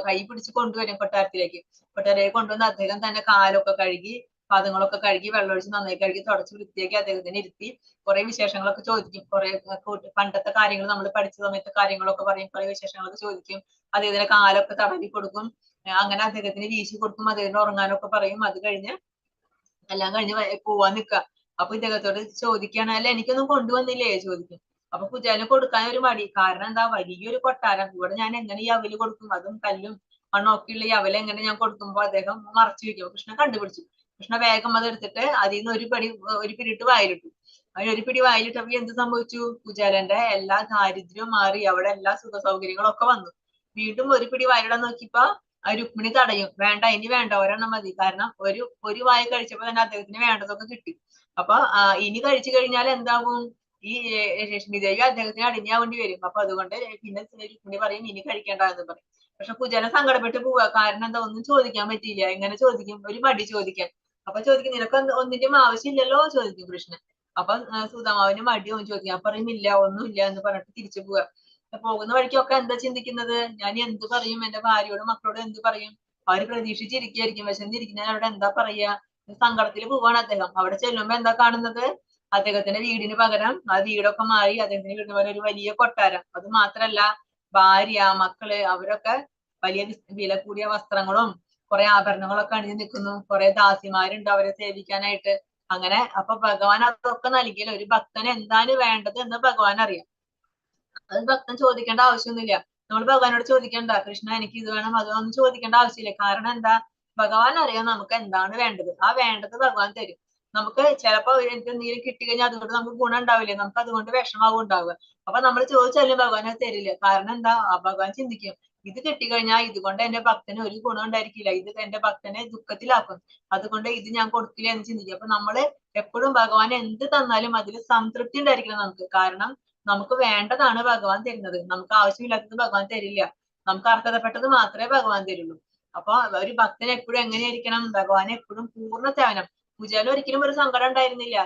[SPEAKER 2] കൈ പിടിച്ച് കൊണ്ടുവരും കൊട്ടാരത്തിലേക്ക് കൊണ്ടുവന്ന് അദ്ദേഹം തന്നെ കാലൊക്കെ കഴുകി പാദങ്ങളൊക്കെ കഴുകി വെള്ളമൊഴിച്ച് നന്നായി കഴുകി തുടച്ച് വൃത്തിയാക്കി അദ്ദേഹത്തിന് ഇരുത്തി കുറെ വിശേഷങ്ങളൊക്കെ ചോദിക്കും. കുറെ പണ്ടത്തെ കാര്യങ്ങൾ നമ്മൾ പഠിച്ച സമയത്തെ കാര്യങ്ങളൊക്കെ പറയും. കുറെ വിശേഷങ്ങളൊക്കെ ചോദിക്കും. അദ്ദേഹത്തിന് കാലൊക്കെ തടവി കൊടുക്കും. അങ്ങനെ അദ്ദേഹത്തിന് വീശി കൊടുക്കും. അദ്ദേഹത്തിന് ഉറങ്ങാനൊക്കെ പറയും. അത് കഴിഞ്ഞ് എല്ലാം കഴിഞ്ഞ് പോവാൻ നിൽക്കുക. അപ്പൊ ഇദ്ദേഹത്തോട് ചോദിക്കാണ്, അല്ല എനിക്കൊന്നും കൊണ്ടുവന്നില്ലേ ചോദിക്കും. അപ്പൊ കുചേലന് കൊടുക്കാൻ ഒരു മടി. കാരണം എന്താ, വലിയൊരു കൊട്ടാരം, ഇവിടെ ഞാൻ എങ്ങനെ ഈ അവല് കൊടുക്കും, അതും കല്ലും മണ്ണൊക്കെ ഉള്ള ഈ അവല് എങ്ങനെ ഞാൻ കൊടുക്കുമ്പോ അദ്ദേഹം മറച്ചു വെക്കും. കൃഷ്ണൻ കണ്ടുപിടിച്ചു. കൃഷ്ണ വേഗം അത് എടുത്തിട്ട് അതിൽ നിന്ന് ഒരു പിടിയിട്ട് വായിലിട്ടു. അതിന് ഒരു പിടി വായിലിട്ടപ്പോ എന്ത് സംഭവിച്ചു? കുചേലന്റെ എല്ലാ ദാരിദ്ര്യവും മാറി, അവിടെ എല്ലാ സുഖ സൗകര്യങ്ങളും ഒക്കെ വന്നു. വീണ്ടും ഒരു പിടി വായിലിടാൻ നോക്കിയപ്പോ ആ രുക്മിണി തടയും. വേണ്ട, ഇനി വേണ്ട, ഒരെണ്ണം മതി. കാരണം ഒരു വായ കഴിച്ചപ്പോ തന്നെ അദ്ദേഹത്തിന് വേണ്ടതൊക്കെ കിട്ടി. അപ്പൊ ഇനി കഴിച്ചു കഴിഞ്ഞാൽ എന്താകും, ഈ രശ്മിദേവി അദ്ദേഹത്തിന് അടിഞ്ഞാവേണ്ടി വരും. അപ്പൊ അതുകൊണ്ട് പിന്നെ രുക്മിണി പറയും ഇനി കഴിക്കേണ്ട എന്ന് പറയും. പക്ഷെ കുചേലൻ സങ്കടപ്പെട്ട് പോവുക. കാരണം എന്താ, ഒന്നും ചോദിക്കാൻ പറ്റിയില്ല. എങ്ങനെ ചോദിക്കും? ഒരു മടി ചോദിക്കാൻ. അപ്പൊ ചോദിക്കും, നിനക്ക് ഒന്നിന്റെയും ആവശ്യമില്ലല്ലോ ചോദിക്കും കൃഷ്ണൻ. അപ്പൊ സുധാമാവിന് മടിയും ചോദിക്കും. അപ്പൊ പറയും ഇല്ല, ഒന്നുമില്ല എന്ന് പറഞ്ഞിട്ട് തിരിച്ചു പോവുക. പോകുന്ന വഴിക്കൊക്കെ എന്താ ചിന്തിക്കുന്നത്, ഞാൻ എന്ത് പറയും, എന്റെ ഭാര്യയോടും മക്കളോടും എന്ത് പറയും? അവര് പ്രതീക്ഷിച്ചിരിക്കുകയായിരിക്കും, വിശന്നിരിക്കുന്നതിന് അവിടെ എന്താ പറയാ? സങ്കടത്തിൽ പോവാണ് അദ്ദേഹം. അവിടെ ചെല്ലുമ്പോ എന്താ കാണുന്നത്, അദ്ദേഹത്തിന്റെ വീടിന് പകരം ആ വീടൊക്കെ മാറി അദ്ദേഹത്തിന്റെ വീടിന് പകരം ഒരു വലിയ കൊട്ടാരം. അത് മാത്രല്ല, ഭാര്യ മക്കള് അവരൊക്കെ വലിയ വില കൂടിയ വസ്ത്രങ്ങളും കുറെ ആഭരണങ്ങളൊക്കെ അണിഞ്ഞു നിൽക്കുന്നു. കുറെ ദാസിമാരുണ്ട് അവരെ സേവിക്കാനായിട്ട്. അങ്ങനെ അപ്പൊ ഭഗവാൻ അതൊക്കെ നൽകിയാൽ ഒരു ഭക്തന് എന്താണ് വേണ്ടത് എന്ന് ഭഗവാൻ അറിയാം. അത് ഭക്തൻ ചോദിക്കേണ്ട ആവശ്യമൊന്നുമില്ല. നമ്മൾ ഭഗവാനോട് ചോദിക്കണ്ട, കൃഷ്ണ എനിക്ക് ഇത് വേണം അത് വേണം ചോദിക്കേണ്ട ആവശ്യമില്ല. കാരണം എന്താ, ഭഗവാൻ അറിയാം നമുക്ക് എന്താണ് വേണ്ടത്. ആ വേണ്ടത് ഭഗവാൻ തരും. നമുക്ക് ചിലപ്പോ എന്തെങ്കിലും കിട്ടിക്കഴിഞ്ഞാൽ അതുകൊണ്ട് നമുക്ക് ഗുണം ഉണ്ടാവില്ലേ, നമുക്ക് അതുകൊണ്ട് വിഷമാവും ഉണ്ടാവുക. അപ്പൊ നമ്മൾ ചോദിച്ചാലും ഭഗവാൻ അത് തരില്ല. കാരണം എന്താ, ഭഗവാൻ ചിന്തിക്കും ഇത് കിട്ടിക്കഴിഞ്ഞാൽ ഇതുകൊണ്ട് എന്റെ ഭക്തന് ഒരു ഗുണം ഉണ്ടായിരിക്കില്ല, ഇത് എന്റെ ഭക്തനെ ദുഃഖത്തിലാക്കും, അതുകൊണ്ട് ഇത് ഞാൻ കൊടുക്കില്ല എന്ന് ചിന്തിക്കും. അപ്പൊ നമ്മള് എപ്പോഴും ഭഗവാൻ എന്ത് തന്നാലും അതിൽ സംതൃപ്തി ഉണ്ടായിരിക്കണം നമുക്ക്. കാരണം നമുക്ക് വേണ്ടതാണ് ഭഗവാൻ തരുന്നത്. നമുക്ക് ആവശ്യമില്ലാത്തത് ഭഗവാൻ തരില്ല. നമുക്ക് അർഹതപ്പെട്ടത് മാത്രമേ ഭഗവാൻ തരുള്ളൂ. അപ്പൊ ഒരു ഭക്തൻ എപ്പോഴും എങ്ങനെയായിരിക്കണം, ഭഗവാനെ എപ്പോഴും പൂർണ്ണ സേവനം. കുചേലൻ ഒരിക്കലും ഒരു സങ്കടം ഉണ്ടായിരുന്നില്ല.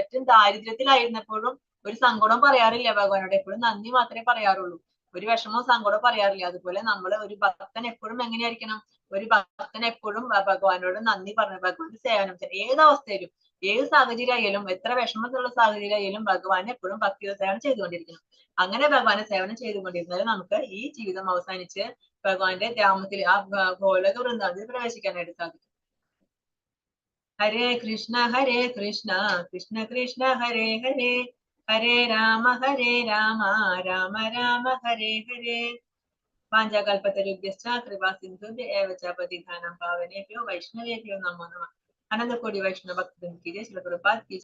[SPEAKER 2] ഏറ്റവും ദാരിദ്ര്യത്തിലായിരുന്നപ്പോഴും ഒരു സങ്കടം പറയാറില്ല ഭഗവാനോട്. എപ്പോഴും നന്ദി മാത്രമേ പറയാറുള്ളൂ. ഒരു വിഷമവും സങ്കടവും പറയാറില്ല. അതുപോലെ നമ്മള് ഒരു ഭക്തൻ എപ്പോഴും എങ്ങനെയായിരിക്കണം, ഒരു ഭക്തൻ എപ്പോഴും ഭഗവാനോട് നന്ദി പറഞ്ഞു ഭഗവാന്റെ സേവനം ഏത് അവസ്ഥയിലും ഏത് സാഹചര്യമായാലും എത്ര വിഷമത്തിലുള്ള സാഹചര്യമായാലും ഭഗവാനെ എപ്പോഴും ഭക്തി സേവനം ചെയ്തുകൊണ്ടിരിക്കണം. അങ്ങനെ ഭഗവാനെ സേവനം ചെയ്തുകൊണ്ടിരുന്നാൽ നമുക്ക് ഈ ജീവിതം അവസാനിച്ച് ഭഗവാന്റെ ഗ്രാമത്തിൽ ആ ഗോലോക വൃന്ദാവനത്തിൽ പ്രവേശിക്കാനായിട്ട് സാധിക്കും. ഹരേ കൃഷ്ണ കൃഷ്ണ കൃഷ്ണ ഹരേ ഹരേ, ഹരേ രാമ രാമ രാമ ഹരേ ഹരേ. വാഞ്ചാകൽപതരുഭ്യശ്ച കൃപാ സിന്ധുഭ്യ ഏവ ച പതിതാനാം പാവനേഭ്യോ വൈഷ്ണവേഭ്യോ നമോ നമഃ. അനന്തകോടി വൈഷ്ണവ ഭക്തജൻ കി ജയ. ശ്രീല പ്രഭുപാദ് की